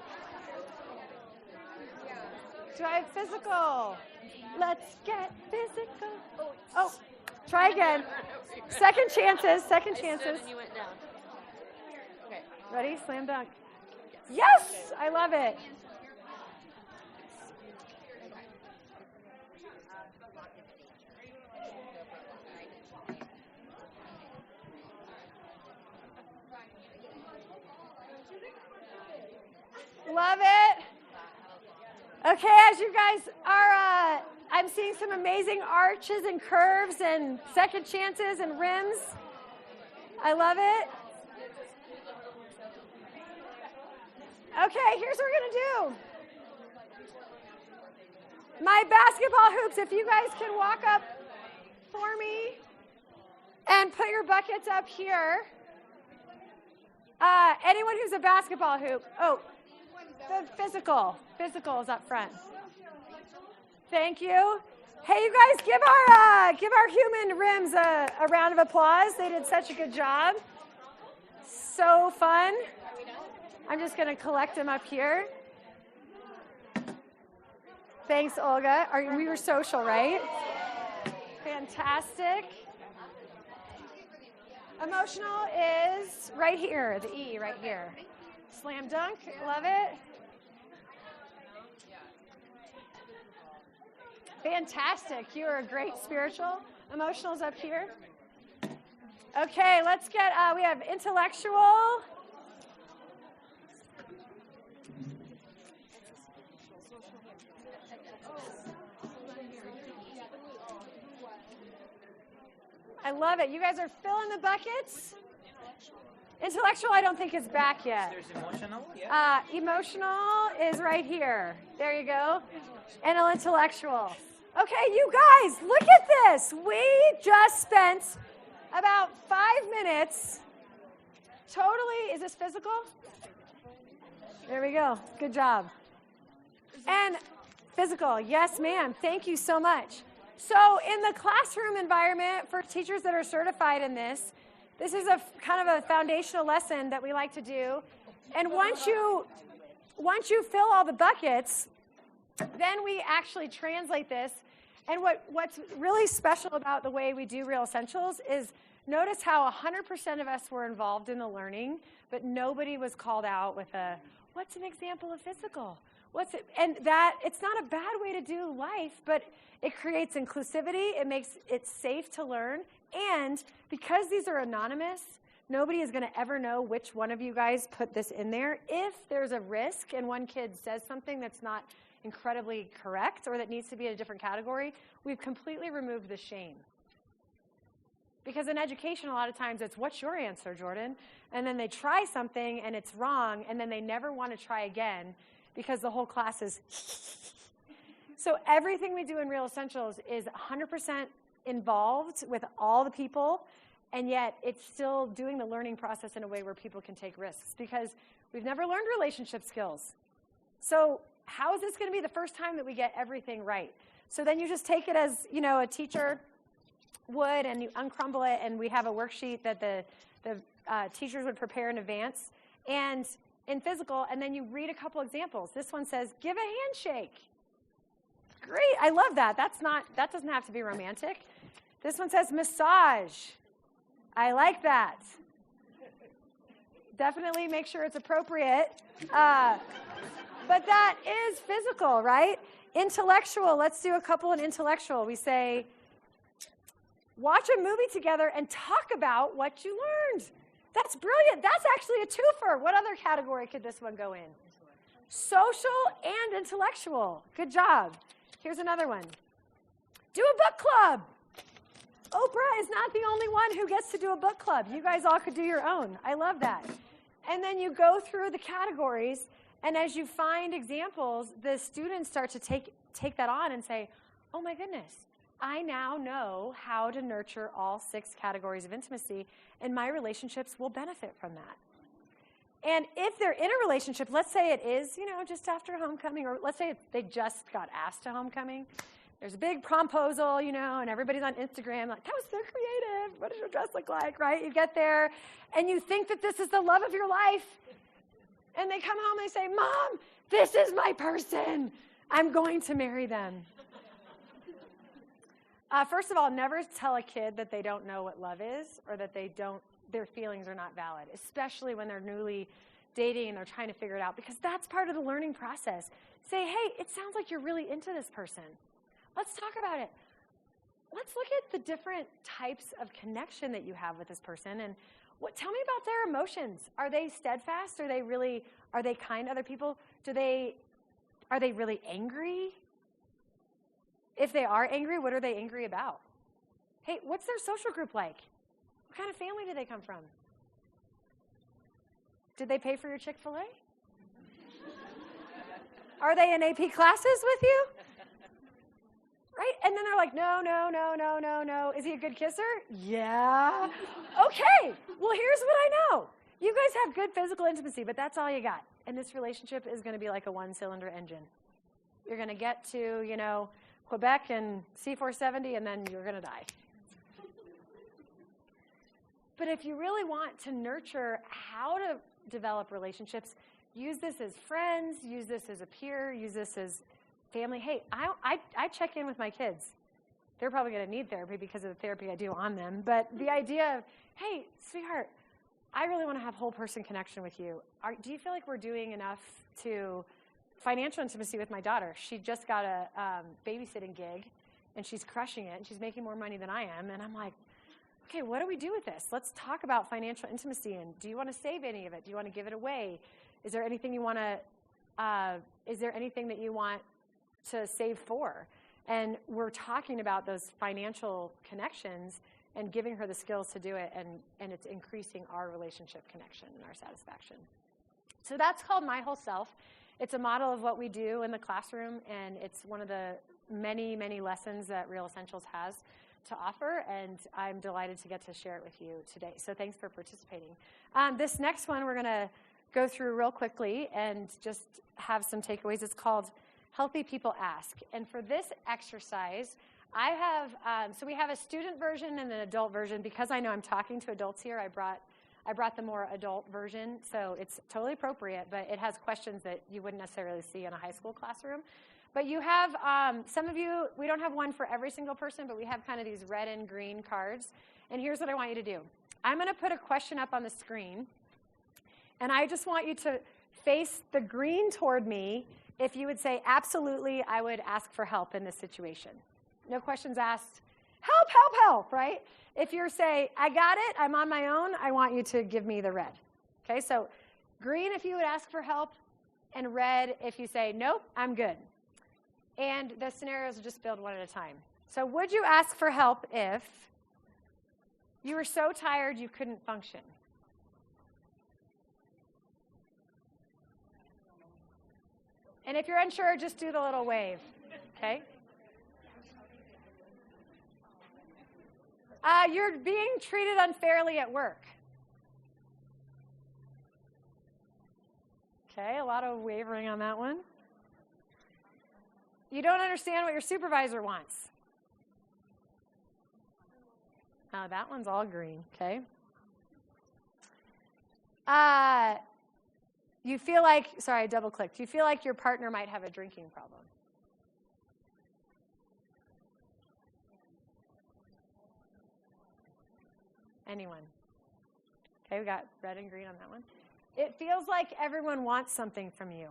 Do I have physical? Let's get physical. Oh, try again. Second chances. Second chances. You went down. Okay. Ready? Slam dunk. Yes! I love it. Love it. Okay, as you guys are, I'm seeing some amazing arches and curves and second chances and rims. I love it. Okay, here's what we're going to do. My basketball hoops, if you guys can walk up for me and put your buckets up here. Anyone who's a basketball hoop. Oh, the physical. Physical is up front. Thank you. Hey, you guys, give our human rims a round of applause. They did such a good job. So fun. I'm just going to collect them up here. Thanks, Olga. We were social, right? Fantastic. Emotional is right here, the E right here. Slam dunk, love it. Fantastic. You are a great spiritual. Emotional's up here. Okay, let's get, we have intellectual. I love it. You guys are filling the buckets. Intellectual, I don't think is back yet. There's emotional, yeah. Emotional is right here. There you go. And an intellectual. Okay, you guys, look at this. We just spent about 5 minutes totally, is this physical? There we go. Good job. And physical, yes, ma'am. Thank you so much. So in the classroom environment, for teachers that are certified in this is a kind of a foundational lesson that we like to do. And once you fill all the buckets, then we actually translate this. And what's really special about the way we do Real Essentials is notice how 100% of us were involved in the learning, but nobody was called out with what's an example of physical? And that, it's not a bad way to do life, but it creates inclusivity, it makes it safe to learn, and because these are anonymous, nobody is going to ever know which one of you guys put this in there. If there's a risk and one kid says something that's not incredibly correct or that needs to be in a different category, we've completely removed the shame. Because in education, a lot of times it's, what's your answer, Jordan? And then they try something and it's wrong, and then they never want to try again because the whole class is So everything we do in Real Essentials is 100% involved with all the people, and yet it's still doing the learning process in a way where people can take risks because we've never learned relationship skills. So how is this going to be the first time that we get everything right? So then you just take it as, a teacher would, and you uncrumble it, and we have a worksheet that the teachers would prepare in advance, and in physical, and then you read a couple examples. This one says, give a handshake. Great, I love that. That doesn't have to be romantic. This one says massage. I like that. Definitely make sure it's appropriate. But that is physical, right? Intellectual, let's do a couple in intellectual. We say, watch a movie together and talk about what you learned. That's brilliant. That's actually a twofer. What other category could this one go in? Social and intellectual. Good job. Here's another one. Do a book club. Oprah is not the only one who gets to do a book club. You guys all could do your own. I love that. And then you go through the categories, and as you find examples, the students start to take that on and say, oh my goodness, I now know how to nurture all 6 categories of intimacy, and my relationships will benefit from that. And if they're in a relationship, let's say it is, just after homecoming, or let's say they just got asked to homecoming. There's a big promposal, and everybody's on Instagram like, that was so creative. What does your dress look like, right? You get there, and you think that this is the love of your life. And they come home and they say, Mom, this is my person. I'm going to marry them. First of all, never tell a kid that they don't know what love is or that their feelings are not valid, especially when they're newly dating and they're trying to figure it out, because that's part of the learning process. Say, hey, it sounds like you're really into this person. Let's talk about it. Let's look at the different types of connection that you have with this person, and tell me about their emotions. Are they steadfast? Are they kind to other people? Are they really angry? If they are angry, what are they angry about? Hey, what's their social group like? What kind of family do they come from? Did they pay for your Chick-fil-A? Are they in AP classes with you? Right? And then they're like, no. Is he a good kisser? Yeah. Okay. Well, here's what I know. You guys have good physical intimacy, but that's all you got. And this relationship is going to be like a 1-cylinder engine. You're going to get to, Quebec and C470, and then you're going to die. But if you really want to nurture how to develop relationships, use this as friends, use this as a peer, use this as family. Hey, I check in with my kids. They're probably going to need therapy because of the therapy I do on them. But the idea of, hey, sweetheart, I really want to have whole person connection with you. Do you feel like we're doing enough to financial intimacy with my daughter? She just got a babysitting gig, and she's crushing it, and she's making more money than I am. And I'm like, okay, what do we do with this? Let's talk about financial intimacy. And do you want to save any of it? Do you want to give it away? Is there anything you want to? Is there anything that you want to save for? And we're talking about those financial connections, and giving her the skills to do it, and it's increasing our relationship connection and our satisfaction. So that's called My Whole Self. It's a model of what we do in the classroom, and it's one of the many, many lessons that Real Essentials has to offer, and I'm delighted to get to share it with you today. So thanks for participating. This next one we're going to go through real quickly and just have some takeaways. It's called Healthy People Ask. And for this exercise, I have, so we have a student version and an adult version. Because I know I'm talking to adults here, I brought the more adult version, so it's totally appropriate, but it has questions that you wouldn't necessarily see in a high school classroom. But you have, some of you, we don't have one for every single person, but we have kind of these red and green cards. And here's what I want you to do. I'm going to put a question up on the screen, and I just want you to face the green toward me if you would say, absolutely, I would ask for help in this situation. No questions asked. Help, help, help, right? If you're say, I got it, I'm on my own, I want you to give me the red. Okay, so green if you would ask for help, and red if you say, nope, I'm good. And the scenarios are just filled one at a time. So would you ask for help if you were so tired you couldn't function? And if you're unsure, just do the little wave, okay? You're being treated unfairly at work. Okay, a lot of wavering on that one. You don't understand what your supervisor wants. Oh, that one's all green, okay? You feel like, sorry, I double-clicked. You feel like your partner might have a drinking problem. Anyone? Okay, we got red and green on that one. It feels like everyone wants something from you.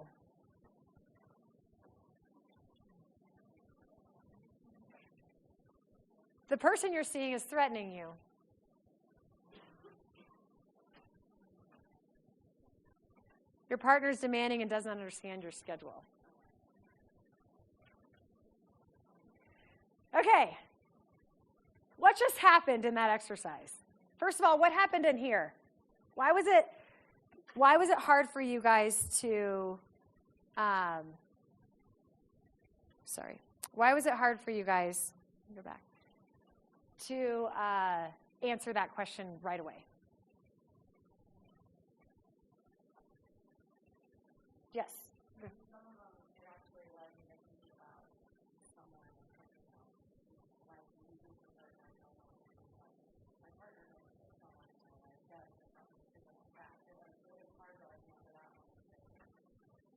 The person you're seeing is threatening you. Your partner's demanding and doesn't understand your schedule. Okay. What just happened in that exercise? First of all, what happened in here? Why was it hard for you guys to, why was it hard for you guys, go back, to answer that question right away? Yes.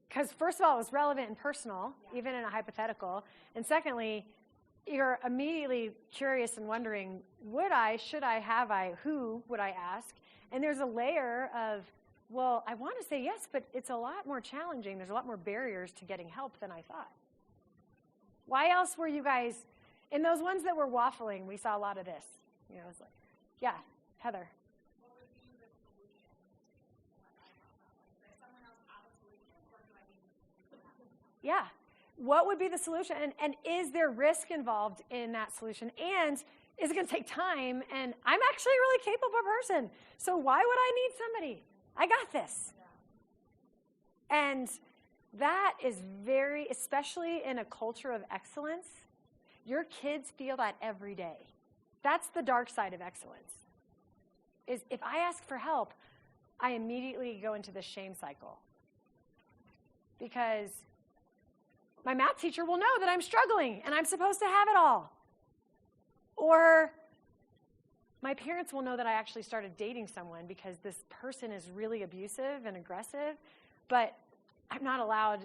Because first of all, it was relevant and personal, even in a hypothetical. And secondly, you're immediately curious and wondering, would I, should I, have I, who would I ask? And there's a layer of, well, I want to say yes, but it's a lot more challenging. There's a lot more barriers to getting help than I thought. Why else were you guys, in those ones that were waffling, we saw a lot of this. You know, it's like, yeah, Heather. What would be the solution? Does someone else have a solution, or do I need to? Yeah. What would be the solution? And is there risk involved in that solution? And is it going to take time? And I'm actually a really capable person. So why would I need somebody? I got this. Yeah. And that is very, especially in a culture of excellence, your kids feel that every day. That's the dark side of excellence. Is if I ask for help, I immediately go into the shame cycle. Because my math teacher will know that I'm struggling and I'm supposed to have it all. Or my parents will know that I actually started dating someone because this person is really abusive and aggressive, but I'm not allowed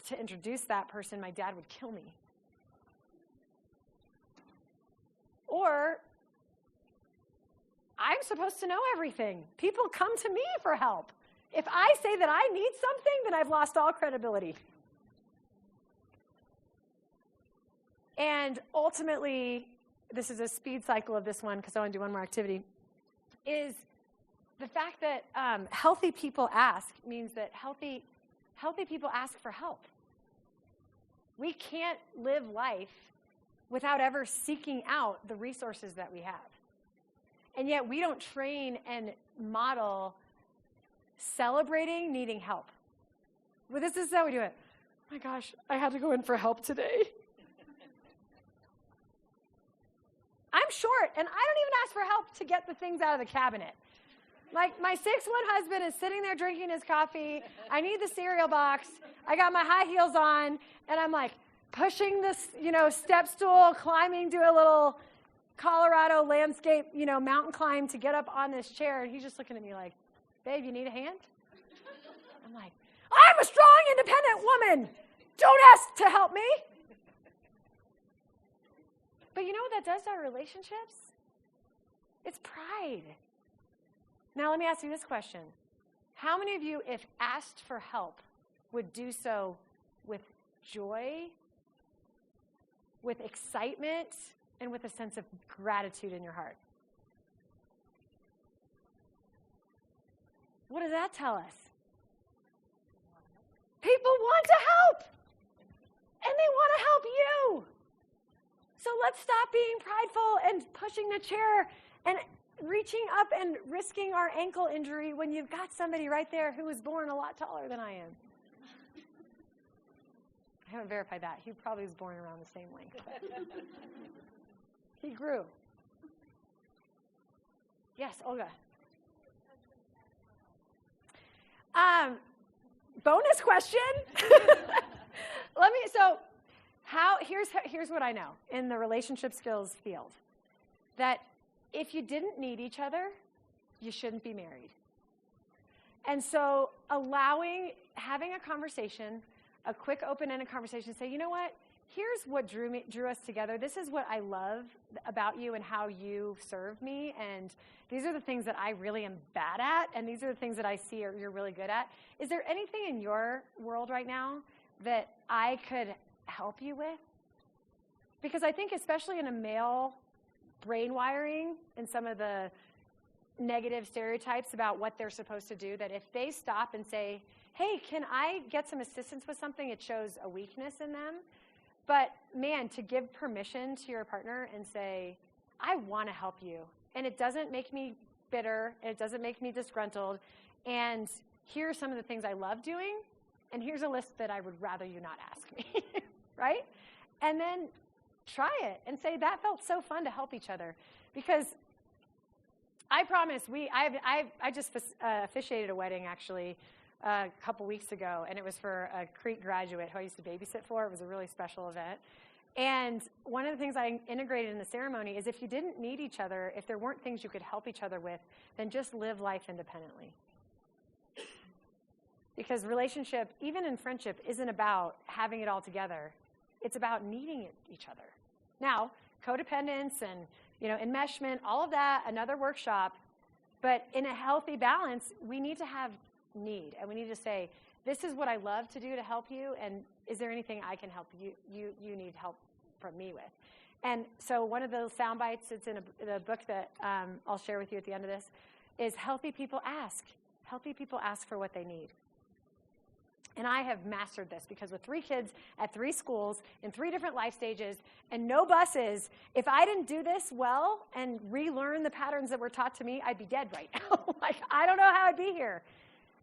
to introduce that person. My dad would kill me. Or I'm supposed to know everything. People come to me for help. If I say that I need something, then I've lost all credibility. And ultimately, this is a speed cycle of this one because I want to do one more activity, is the fact that healthy people ask means that healthy people ask for help. We can't live life without ever seeking out the resources that we have. And yet we don't train and model celebrating needing help. Well, this is how we do it. Oh my gosh, I had to go in for help today. I'm short, and I don't even ask for help to get the things out of the cabinet. Like, my 6'1" husband is sitting there drinking his coffee. I need the cereal box. I got my high heels on, and I'm like pushing this, step stool, climbing, do a little Colorado landscape, mountain climb to get up on this chair. And he's just looking at me like, babe, you need a hand? I'm like, I'm a strong, independent woman. Don't ask to help me. But you know what that does to our relationships? It's pride. Now let me ask you this question. How many of you, if asked for help, would do so with joy, with excitement, and with a sense of gratitude in your heart? What does that tell us? People want to help, and they want to help you. So let's stop being prideful and pushing the chair and reaching up and risking our ankle injury when you've got somebody right there who was born a lot taller than I am. I haven't verified that. He probably was born around the same length. He grew. Yes, Olga. Bonus question. Here's what I know in the relationship skills field. That if you didn't need each other, you shouldn't be married. And so having a conversation, a quick open-ended conversation, say, you know what? Here's what drew us together. This is what I love about you and how you serve me. And these are the things that I really am bad at. And these are the things that I see you're really good at. Is there anything in your world right now that I could help you with? Because I think especially in a male brain wiring and some of the negative stereotypes about what they're supposed to do, that if they stop and say, hey, can I get some assistance with something, it shows a weakness in them. But man, to give permission to your partner and say, I want to help you. And it doesn't make me bitter. And it doesn't make me disgruntled. And here are some of the things I love doing. And here's a list that I would rather you not ask me. Right? And then try it and say, that felt so fun to help each other. Because I promise, I just officiated a wedding, actually, a couple weeks ago, and it was for a Crete graduate who I used to babysit for. It was a really special event. And one of the things I integrated in the ceremony is if you didn't need each other, if there weren't things you could help each other with, then just live life independently. Because relationship, even in friendship, isn't about having it all together. It's about needing each other. Now, codependence and enmeshment, all of that, another workshop. But in a healthy balance, we need to have need. And we need to say, this is what I love to do to help you, and is there anything I can help you need help from me with? And so one of those sound bites that's in the book that I'll share with you at the end of this is healthy people ask. Healthy people ask for what they need. And I have mastered this because with 3 kids at 3 schools in 3 different life stages and no buses, if I didn't do this well and relearn the patterns that were taught to me, I'd be dead right now. I don't know how I'd be here.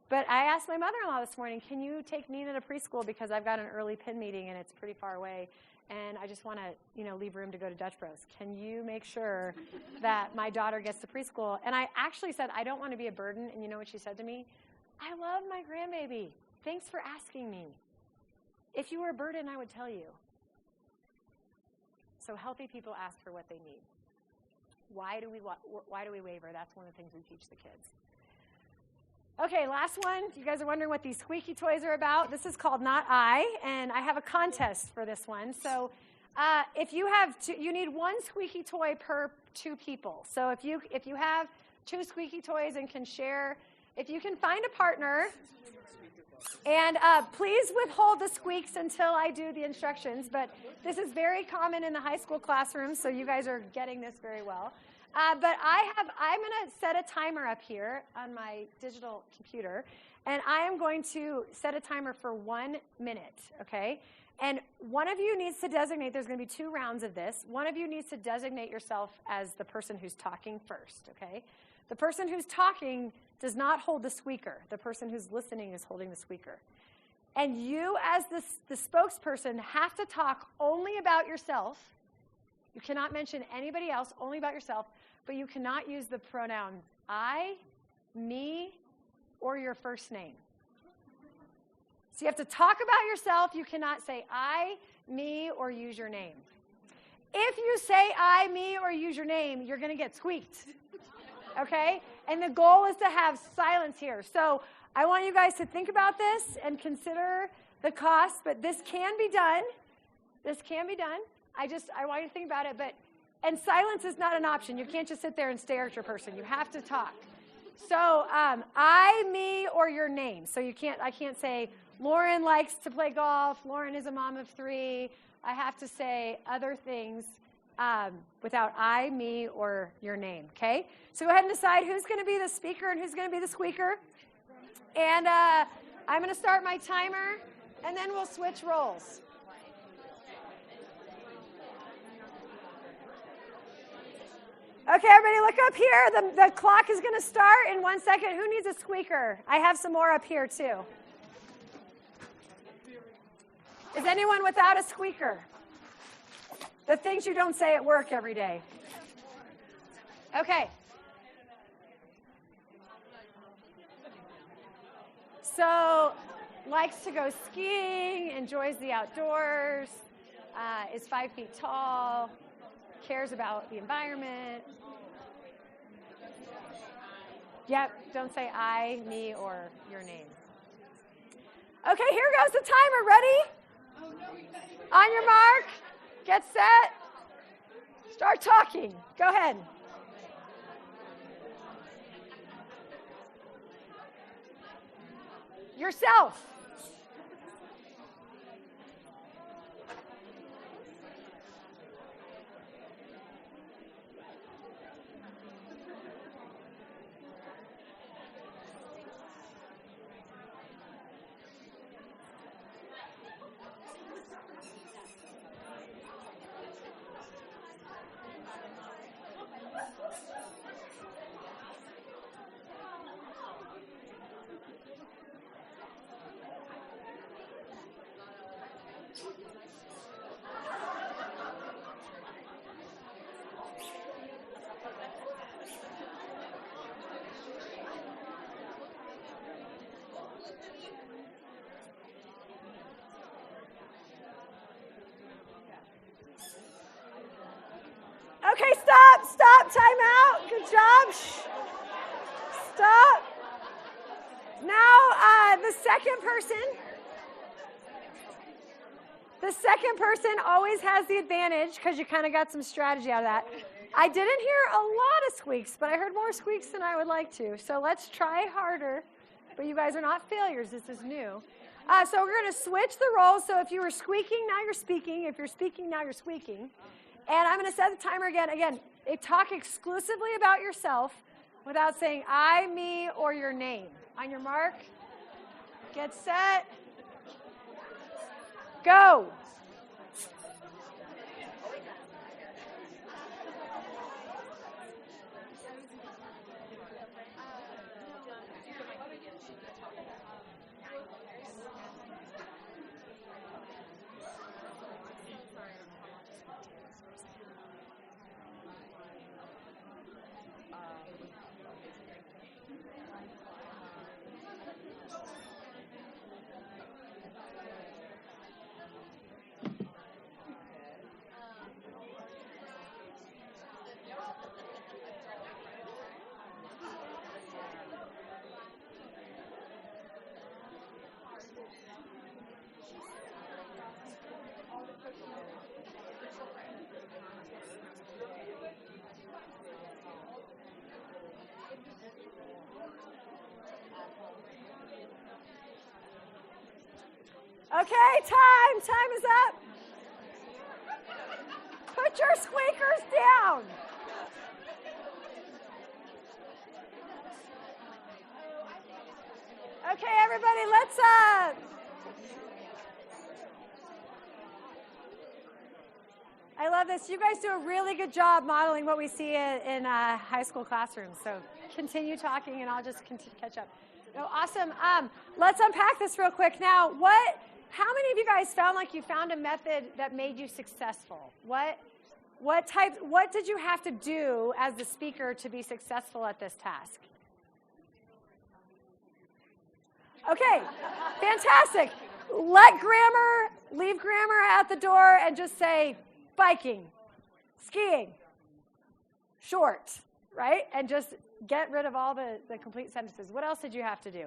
But I asked my mother-in-law this morning, can you take Nina to preschool because I've got an early PIN meeting and it's pretty far away, and I just want to, leave room to go to Dutch Bros. Can you make sure that my daughter gets to preschool? And I actually said, I don't want to be a burden. And you know what she said to me? I love my grandbaby. Thanks for asking me. If you were a burden, I would tell you. So healthy people ask for what they need. Why do we waver? That's one of the things we teach the kids. Okay, last one. You guys are wondering what these squeaky toys are about. This is called Not I, and I have a contest for this one. So if you have you need 1 squeaky toy per 2 people. So if you have 2 squeaky toys and can share, if you can find a partner, and please withhold the squeaks until I do the instructions. But this is very common in the high school classroom, so you guys are getting this very well. But I'm going to set a timer up here on my digital computer, And I am going to set a timer for 1 minute, okay? And one of you needs to designate, there's going to be 2 rounds of this. One of you needs to designate yourself as the person who's talking first, okay? The person who's talking does not hold the squeaker. The person who's listening is holding the squeaker. And you, as the spokesperson, have to talk only about yourself. You cannot mention anybody else, only about yourself, but you cannot use the pronoun I, me, or your first name. So you have to talk about yourself. You cannot say I, me, or use your name. If you say I, me, or use your name, you're going to get squeaked. Okay? And the goal is to have silence here. So I want you guys to think about this and consider the cost, but this can be done. This can be done. I want you to think about it, and silence is not an option. You can't just sit there and stare at your person. You have to talk. So I, me, or your name. So I can't say Lauren likes to play golf. Lauren is a mom of 3. I have to say other things without I, me, or your name, okay? So go ahead and decide who's going to be the speaker and who's going to be the squeaker. And I'm going to start my timer, and then we'll switch roles. Okay, everybody look up here. The clock is going to start in 1 second. Who needs a squeaker? I have some more up here, too. Is anyone without a squeaker? The things you don't say at work every day. Okay. So, likes to go skiing, enjoys the outdoors, is 5 feet tall, cares about the environment. Yep, don't say I, me, or your name. Okay, here goes the timer. Ready? On your mark, get set, start talking. Go ahead. Yourself. Okay, stop, time out. Good job. Shh. Stop. Now, the second person always has the advantage because you kind of got some strategy out of that. I didn't hear a lot of squeaks, but I heard more squeaks than I would like to. So let's try harder. But you guys are not failures. This is new. So we're going to switch the roles. So if you were squeaking, now you're speaking. If you're speaking, now you're squeaking. And I'm going to set the timer again. Again, talk exclusively about yourself without saying I, me, or your name. On your mark, get set, go. Okay, time is up. Put your squeakers down. Okay, everybody, let's I love this. You guys do a really good job modeling what we see in high school classrooms. So continue talking, and I'll just catch up. No, awesome. Let's unpack this real quick. Now, how many of you guys found like you found a method that made you successful? What did you have to do as the speaker to be successful at this task? Okay, fantastic. Leave grammar at the door and just say biking, skiing, short, right? And just get rid of all the complete sentences. What else did you have to do?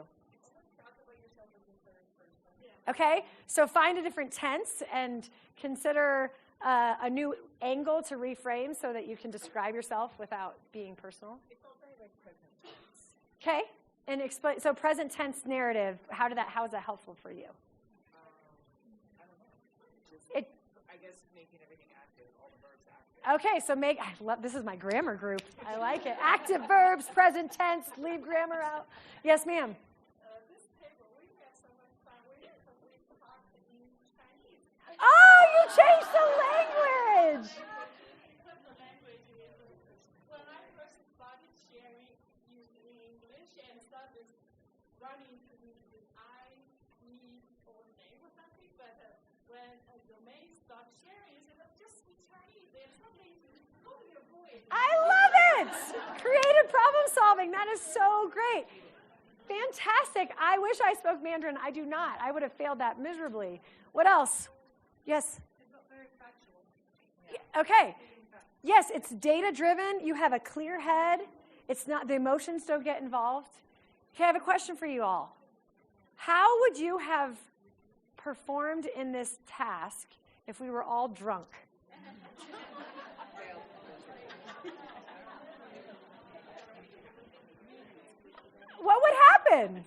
Okay, so find a different tense and consider a new angle to reframe so that you can describe yourself without being personal. Okay, and explain. So present tense narrative. How is that helpful for you? Okay, so this is my grammar group. I like it. Active verbs, present tense, leave grammar out. Yes, ma'am. This paper, we had so much fun. We talked in Chinese. Oh, you changed the language. When I first started sharing using English and started running to me with I, me, or name or something, but when Domain started sharing, you said, just speak Chinese. There's something to totally avoid. I love it. Creative problem solving. That is so great. Fantastic. I wish I spoke Mandarin. I do not. I would have failed that miserably. What else? Yes? It's not very factual. Okay. Yes, it's data-driven. You have a clear head. It's not, the emotions don't get involved. Okay, I have a question for you all. How would you have performed in this task if we were all drunk? What would happen?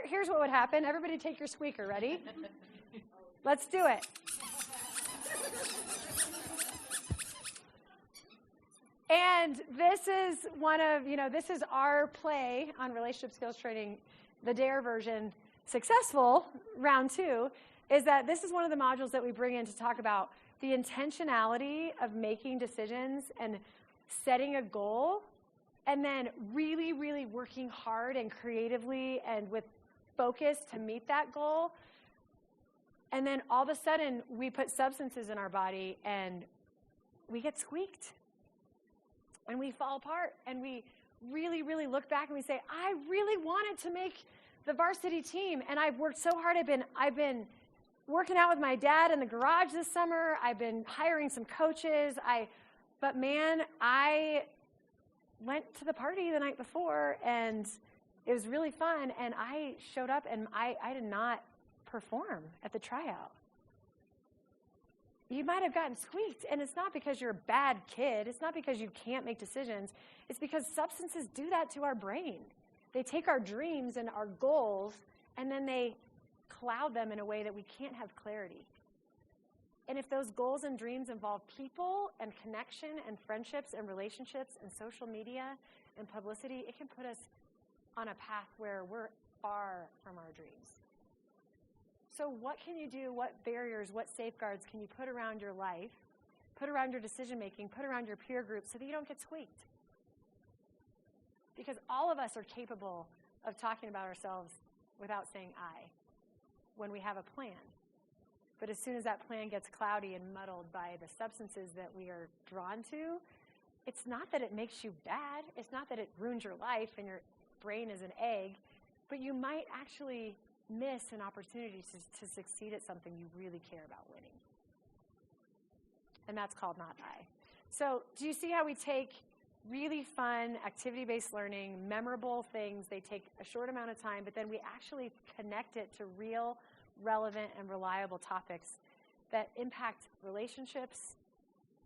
Here's what would happen. Everybody take your squeaker. Ready? Let's do it. And this is this is our play on relationship skills training, the DARE version, successful, round 2, is that this is one of the modules that we bring in to talk about the intentionality of making decisions and setting a goal, and then really, really working hard and creatively and with focus to meet that goal. And then all of a sudden, we put substances in our body and we get squeaked. And we fall apart. And we really, really look back and we say, I really wanted to make the varsity team. And I've worked so hard. I've been working out with my dad in the garage this summer. I've been hiring some coaches. But man, I went to the party the night before and it was really fun. And I showed up and I did not perform at the tryout. You might have gotten squeaked, and it's not because you're a bad kid. It's not because you can't make decisions. It's because substances do that to our brain. They take our dreams and our goals, and then they cloud them in a way that we can't have clarity. And if those goals and dreams involve people and connection and friendships and relationships and social media and publicity, it can put us on a path where we're far from our dreams. So what can you do? What barriers, what safeguards can you put around your life, put around your decision-making, put around your peer group so that you don't get squeaked? Because all of us are capable of talking about ourselves without saying I when we have a plan. But as soon as that plan gets cloudy and muddled by the substances that we are drawn to, it's not that it makes you bad. It's not that it ruins your life and your brain is an egg, but you might actually miss an opportunity to succeed at something you really care about winning. And that's called not I. So do you see how we take really fun, activity-based learning, memorable things? They take a short amount of time, but then we actually connect it to real, relevant, and reliable topics that impact relationships,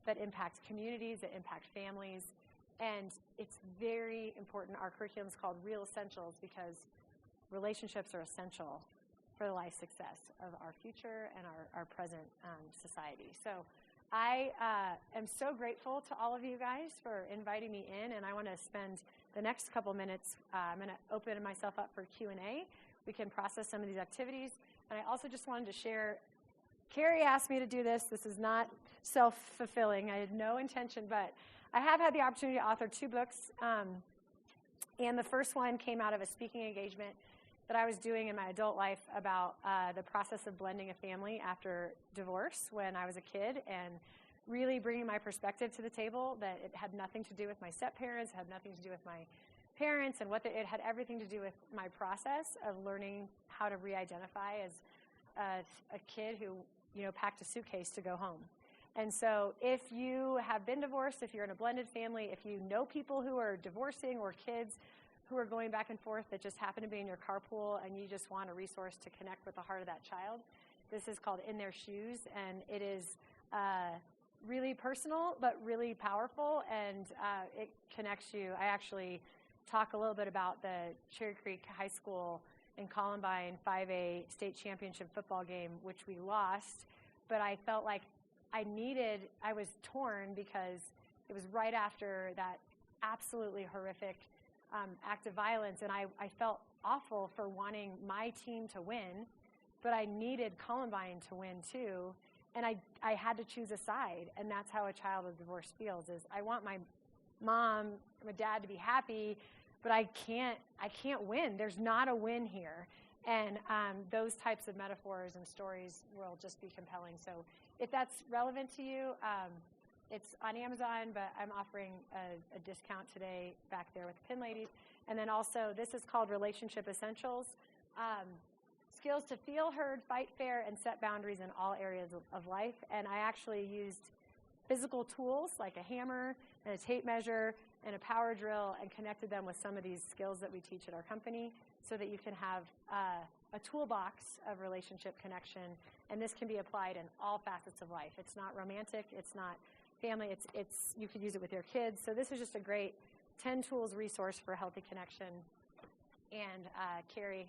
that impact communities, that impact families. And it's very important. Our curriculum is called Real Essentials because relationships are essential for the life success of our future and our present society. So I am so grateful to all of you guys for inviting me in, and I want to spend the next couple minutes, I'm going to open myself up for Q&A. We can process some of these activities. And I also just wanted to share, Carrie asked me to do this. This is not self-fulfilling. I had no intention, but I have had the opportunity to author 2 books. And the first one came out of a speaking engagement that I was doing in my adult life about the process of blending a family after divorce when I was a kid, and really bringing my perspective to the table, that it had nothing to do with my step-parents, it had nothing to do with my parents, and it had everything to do with my process of learning how to re-identify as a kid who, packed a suitcase to go home. And so if you have been divorced, if you're in a blended family, if you know people who are divorcing or kids who are going back and forth that just happen to be in your carpool and you just want a resource to connect with the heart of that child, this is called In Their Shoes, and it is really personal but really powerful, and it connects you. I actually talk a little bit about the Cherry Creek High School and Columbine 5A state championship football game, which we lost, but I felt like I was torn because it was right after that absolutely horrific act of violence, and I felt awful for wanting my team to win, but I needed Columbine to win too, and I had to choose a side, and that's how a child of divorce feels, is I want my mom, my dad to be happy, but I can't win. There's not a win here, and those types of metaphors and stories will just be compelling. So if that's relevant to you, it's on Amazon, but I'm offering a discount today back there with the Pin Ladies. And then also, this is called Relationship Essentials. Skills to feel heard, fight fair, and set boundaries in all areas of life. And I actually used physical tools like a hammer and a tape measure and a power drill and connected them with some of these skills that we teach at our company so that you can have a toolbox of relationship connection. And this can be applied in all facets of life. It's not romantic. It's not family. It's you could use it with your kids. So this is just a great 10 tools resource for healthy connection. And Carrie,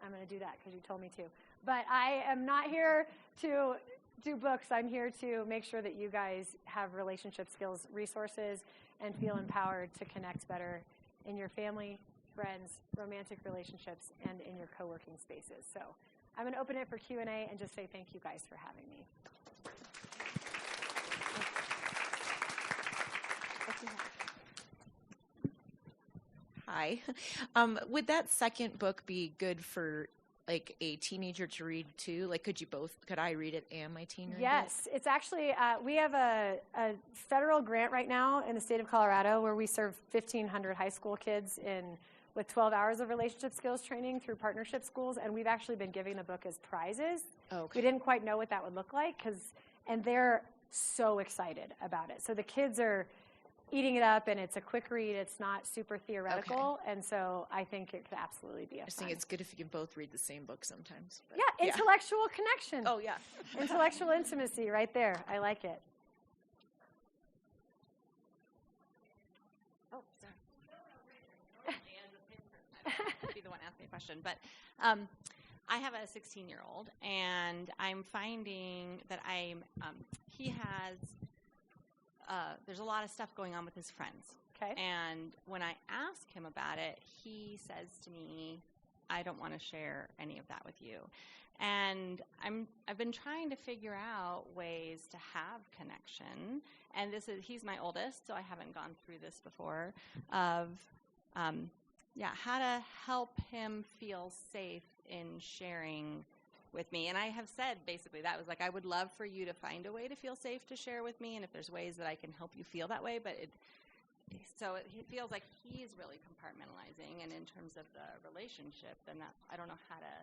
I'm going to do that because you told me to. But I am not here to do books. I'm here to make sure that you guys have relationship skills resources and feel empowered to connect better in your family, friends, romantic relationships, and in your co-working spaces. So I'm going to open it for Q&A and just say thank you guys for having me. Hi. Would that second book be good for like a teenager to read too? Like, could I read it and my teen read it? Yes, it's actually, we have a federal grant right now in the state of Colorado where we serve 1,500 high school kids with 12 hours of relationship skills training through partnership schools, and we've actually been giving the book as prizes. Oh, okay. We didn't quite know what that would look like, and they're so excited about it. So the kids are eating it up, and it's a quick read. It's not super theoretical, and so I think it could absolutely be a I fun. think it's good if you can both read the same book sometimes. But Yeah, intellectual connection. Oh, yeah. Intellectual intimacy right there. I like it. Oh, sorry. I'll be the one asking a question. But I have a 16-year-old, and I'm finding that he has, there's a lot of stuff going on with his friends. Okay. And when I ask him about it, he says to me, I don't want to share any of that with you. And I've been trying to figure out ways to have connection. And he's my oldest, so I haven't gone through this before, of how to help him feel safe in sharing with me. And I have said basically that was like, I would love for you to find a way to feel safe to share with me, and if there's ways that I can help you feel that way. But it feels like he's really compartmentalizing, and in terms of the relationship, then I don't know how to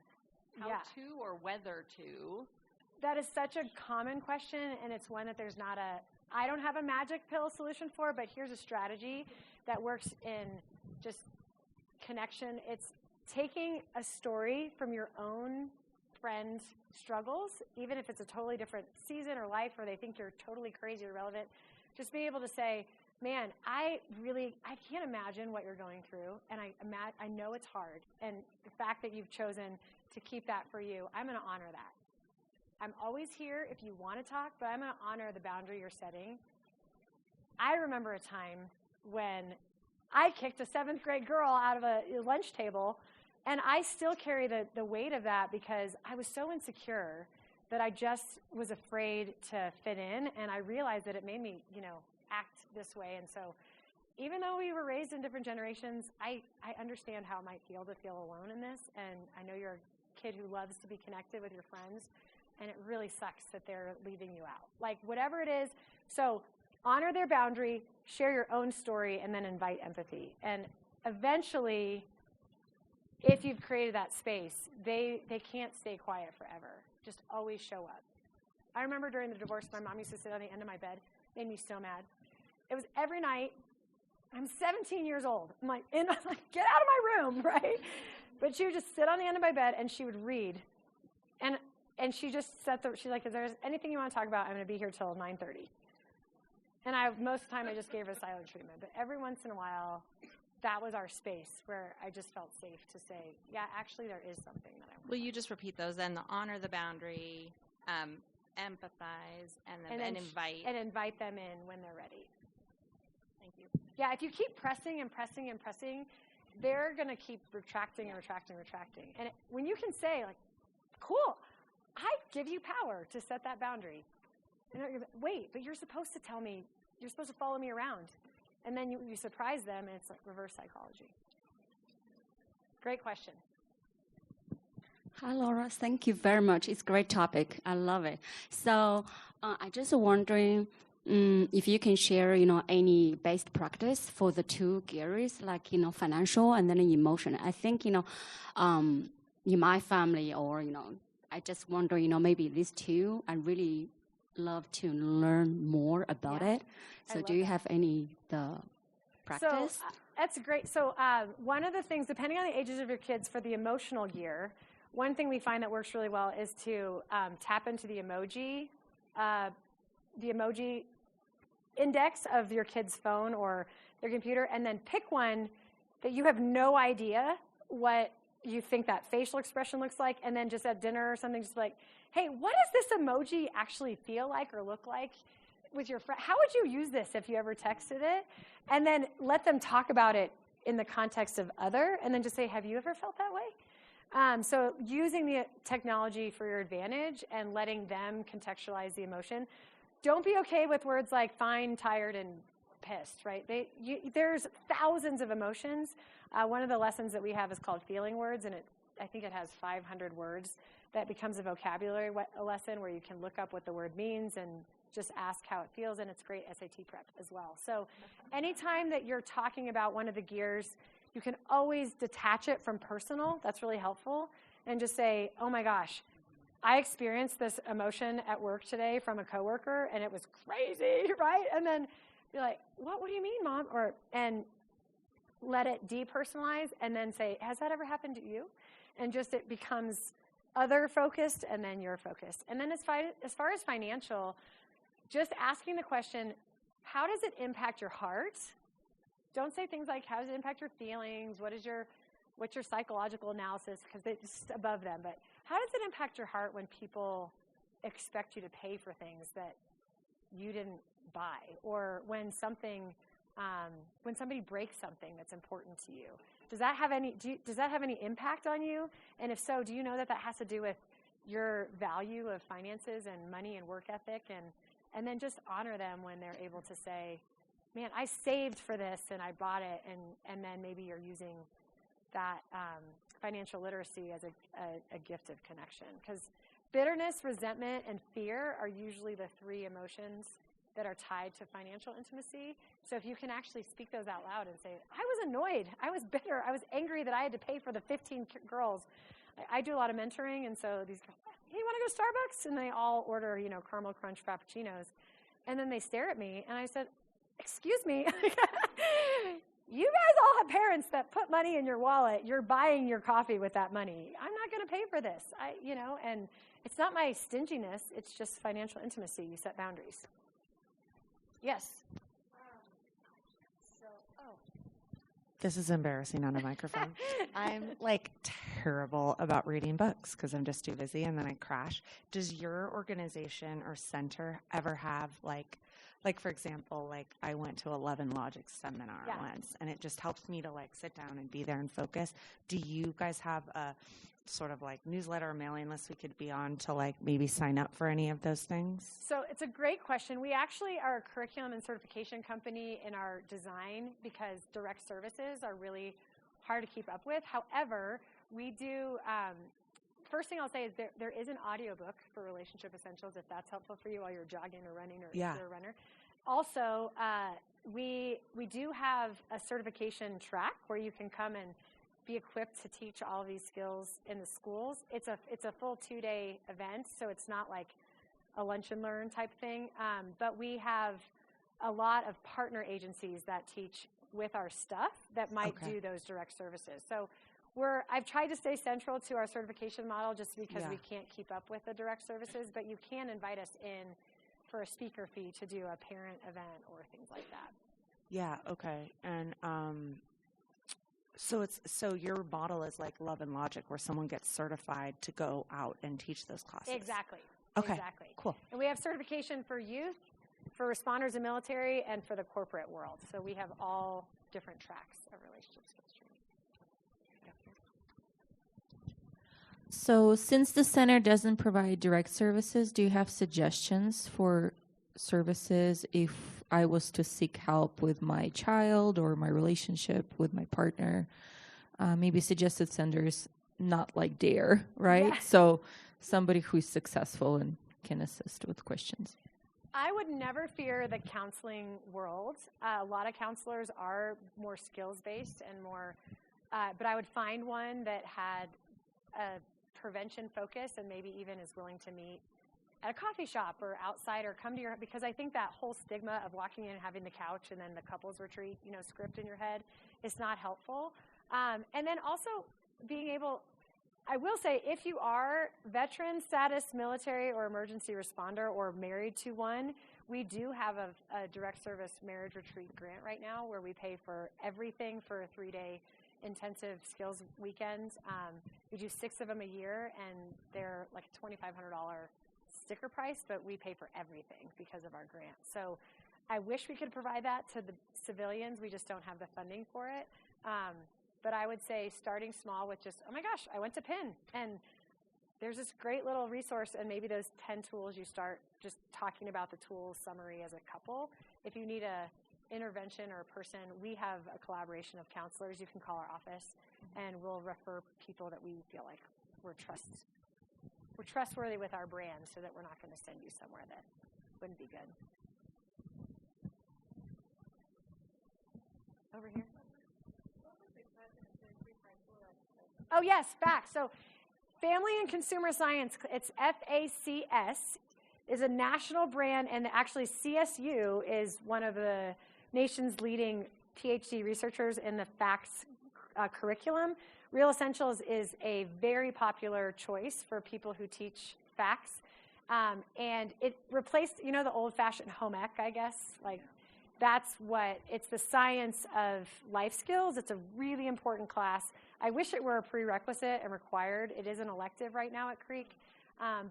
or whether to. That is such a common question, and it's one that I don't have a magic pill solution for, but here's a strategy that works in just connection. It's taking a story from your own friend struggles, even if it's a totally different season or life, or they think you're totally crazy or irrelevant, just being able to say, man, I can't imagine what you're going through, and I know it's hard, and the fact that you've chosen to keep that for you, I'm going to honor that. I'm always here if you want to talk, but I'm going to honor the boundary you're setting. I remember a time when I kicked a 7th grade girl out of a lunch table, and I still carry the weight of that because I was so insecure that I just was afraid to fit in, and I realized that it made me, act this way. And so even though we were raised in different generations, I understand how it might feel to feel alone in this, and I know you're a kid who loves to be connected with your friends, and it really sucks that they're leaving you out. Like, whatever it is, so honor their boundary, share your own story, and then invite empathy. And eventually, if you've created that space, they can't stay quiet forever. Just always show up. I remember during the divorce, my mom used to sit on the end of my bed. Made me so mad. It was every night. I'm 17 years old. I'm like, get out of my room, right? But she would just sit on the end of my bed, and she would read. And she just she's like, if there's anything you want to talk about, I'm going to be here till 9:30. And most of the time, I just gave her silent treatment. But every once in a while, that was our space where I just felt safe to say, yeah, actually, there is something that I want. Will you just repeat those then? The honor the boundary, empathize, and invite. And invite them in when they're ready. Thank you. Yeah, if you keep pressing and pressing and pressing, they're going to keep retracting and retracting and retracting. And when you can say, like, cool, I give you power to set that boundary. And they're going to wait, but you're supposed to tell me, you're supposed to follow me around. And then you surprise them, and it's like reverse psychology. Great question. Hi, Laura. Thank you very much. It's a great topic. I love it. So I just wondering if you can share, any best practice for the two gears, like, financial and then emotion. I think, in my family or, I just wonder, maybe these two, I really love to learn more about it. So do you have any practice? So that's great. So one of the things, depending on the ages of your kids for the emotional gear, one thing we find that works really well is to tap into the emoji index of your kid's phone or their computer, and then pick one that you have no idea what you think that facial expression looks like, and then just at dinner or something, just like, hey, what does this emoji actually feel like or look like with your friend? How would you use this if you ever texted it? And then let them talk about it in the context of other, and then just say, have you ever felt that way? So using the technology for your advantage and letting them contextualize the emotion. Don't be okay with words like fine, tired, and pissed, right? There's thousands of emotions. One of the lessons that we have is called feeling words, and I think it has 500 words. That becomes a vocabulary lesson where you can look up what the word means and just ask how it feels, and it's great SAT prep as well. So anytime that you're talking about one of the gears, you can always detach it from personal. That's really helpful. And just say, oh my gosh, I experienced this emotion at work today from a coworker, and it was crazy, right? And then be like, what do you mean, Mom? And let it depersonalize, and then say, has that ever happened to you? And just it becomes other focused, and then you're focused. And then as far as financial, just asking the question, how does it impact your heart? Don't say things like, how does it impact your feelings? What's your psychological analysis? Because it's above them. But how does it impact your heart when people expect you to pay for things that you didn't buy? Or when somebody breaks something that's important to you? Does that have any impact on you? And if so, do you know that has to do with your value of finances and money and work ethic? And then just honor them when they're able to say, man, I saved for this and I bought it, and then maybe you're using that financial literacy as a gift of connection. Because bitterness, resentment, and fear are usually the three emotions that are tied to financial intimacy. So if you can actually speak those out loud and say, I was annoyed, I was bitter, I was angry that I had to pay for the 15 girls. I do a lot of mentoring, and so these girls, hey, you want to go to Starbucks? And they all order, caramel crunch frappuccinos. And then they stare at me, and I said, excuse me, you guys all have parents that put money in your wallet. You're buying your coffee with that money. I'm not going to pay for this. And it's not my stinginess. It's just financial intimacy. You set boundaries. Yes. This is embarrassing on a microphone. I'm like terrible about reading books because I'm just too busy and then I crash. Does your organization or center ever have like for example, like I went to a Love and Logic seminar once and it just helps me to like sit down and be there and focus. Do you guys have a sort of like newsletter or mailing list we could be on to like maybe sign up for any of those things? So it's a great question. We actually are a curriculum and certification company in our design because direct services are really hard to keep up with. However, we do, first thing I'll say is there is an audiobook for Relationship Essentials if that's helpful for you while you're jogging or running or if you're a runner. Also, we do have a certification track where you can come and be equipped to teach all these skills in the schools. It's a full 2-day event, so it's not like a lunch and learn type thing. But we have a lot of partner agencies that teach with our stuff that might do those direct services. So I've tried to stay central to our certification model just because we can't keep up with the direct services, but you can invite us in for a speaker fee to do a parent event or things like that. Yeah, okay. And so your model is like Love and Logic where someone gets certified to go out and teach those classes. Exactly. Okay. Exactly. Cool. And we have certification for youth, for responders and military, and for the corporate world. So we have all different tracks of relationship skills training. So since the center doesn't provide direct services, do you have suggestions for services if I was to seek help with my child or my relationship with my partner? Maybe suggested centers, not like DARE, right? Yeah. So somebody who's successful and can assist with questions. I would never fear the counseling world. A lot of counselors are more skills-based and more, but I would find one that had a prevention focus and maybe even is willing to meet at a coffee shop or outside or come to your, because I think that whole stigma of walking in and having the couch and then the couples retreat, script in your head is not helpful. And then also being able, I will say, if you are veteran status, military, or emergency responder, or married to one, we do have a direct service marriage retreat grant right now where we pay for everything for a 3-day intensive skills weekend. We do 6 of them a year, and they're like a $2,500 sticker price, but we pay for everything because of our grant. So I wish we could provide that to the civilians. We just don't have the funding for it. But I would say starting small with just, oh my gosh, I went to Penn, and there's this great little resource, and maybe those 10 tools you start just talking about the tools summary as a couple. If you need a intervention or a person, we have a collaboration of counselors. You can call our office, and we'll refer people that we feel like we're trustworthy with our brand, so that we're not going to send you somewhere that wouldn't be good. Over here. Oh, yes, FACS. So Family and Consumer Science, it's FACS, is a national brand, and actually CSU is one of the nation's leading PhD researchers in the FACS curriculum. Real Essentials is a very popular choice for people who teach FACS. And it replaced, the old-fashioned home ec, I guess. It's the science of life skills. It's a really important class. I wish it were a prerequisite and required. It is an elective right now at Creek.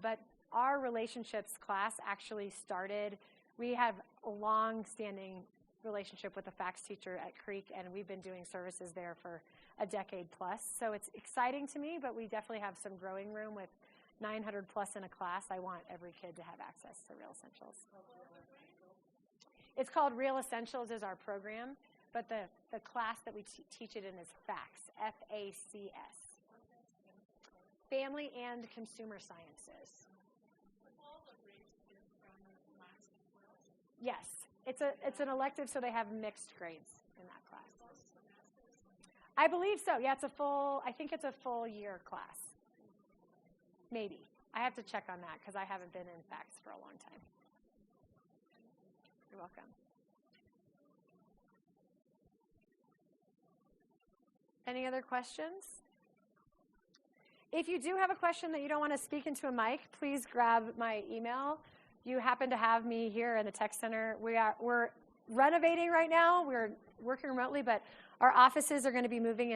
But our relationships class actually started, we have a long-standing relationship with a FACS teacher at Creek, and we've been doing services there for a decade plus. So it's exciting to me, but we definitely have some growing room with 900 plus in a class. I want every kid to have access to Real Essentials. It's called Real Essentials is our program, but the class that we teach it in is FACS, F-A-C-S. Family and Consumer Sciences. Yes, it's an elective, so they have mixed grades in that class. I believe so. Yeah, I think it's a full year class. Maybe. I have to check on that because I haven't been in FACS for a long time. You're welcome. Any other questions? If you do have a question that you don't want to speak into a mic, please grab my email. You happen to have me here in the tech center. We're renovating right now. We're working remotely, but Our offices are going to be moving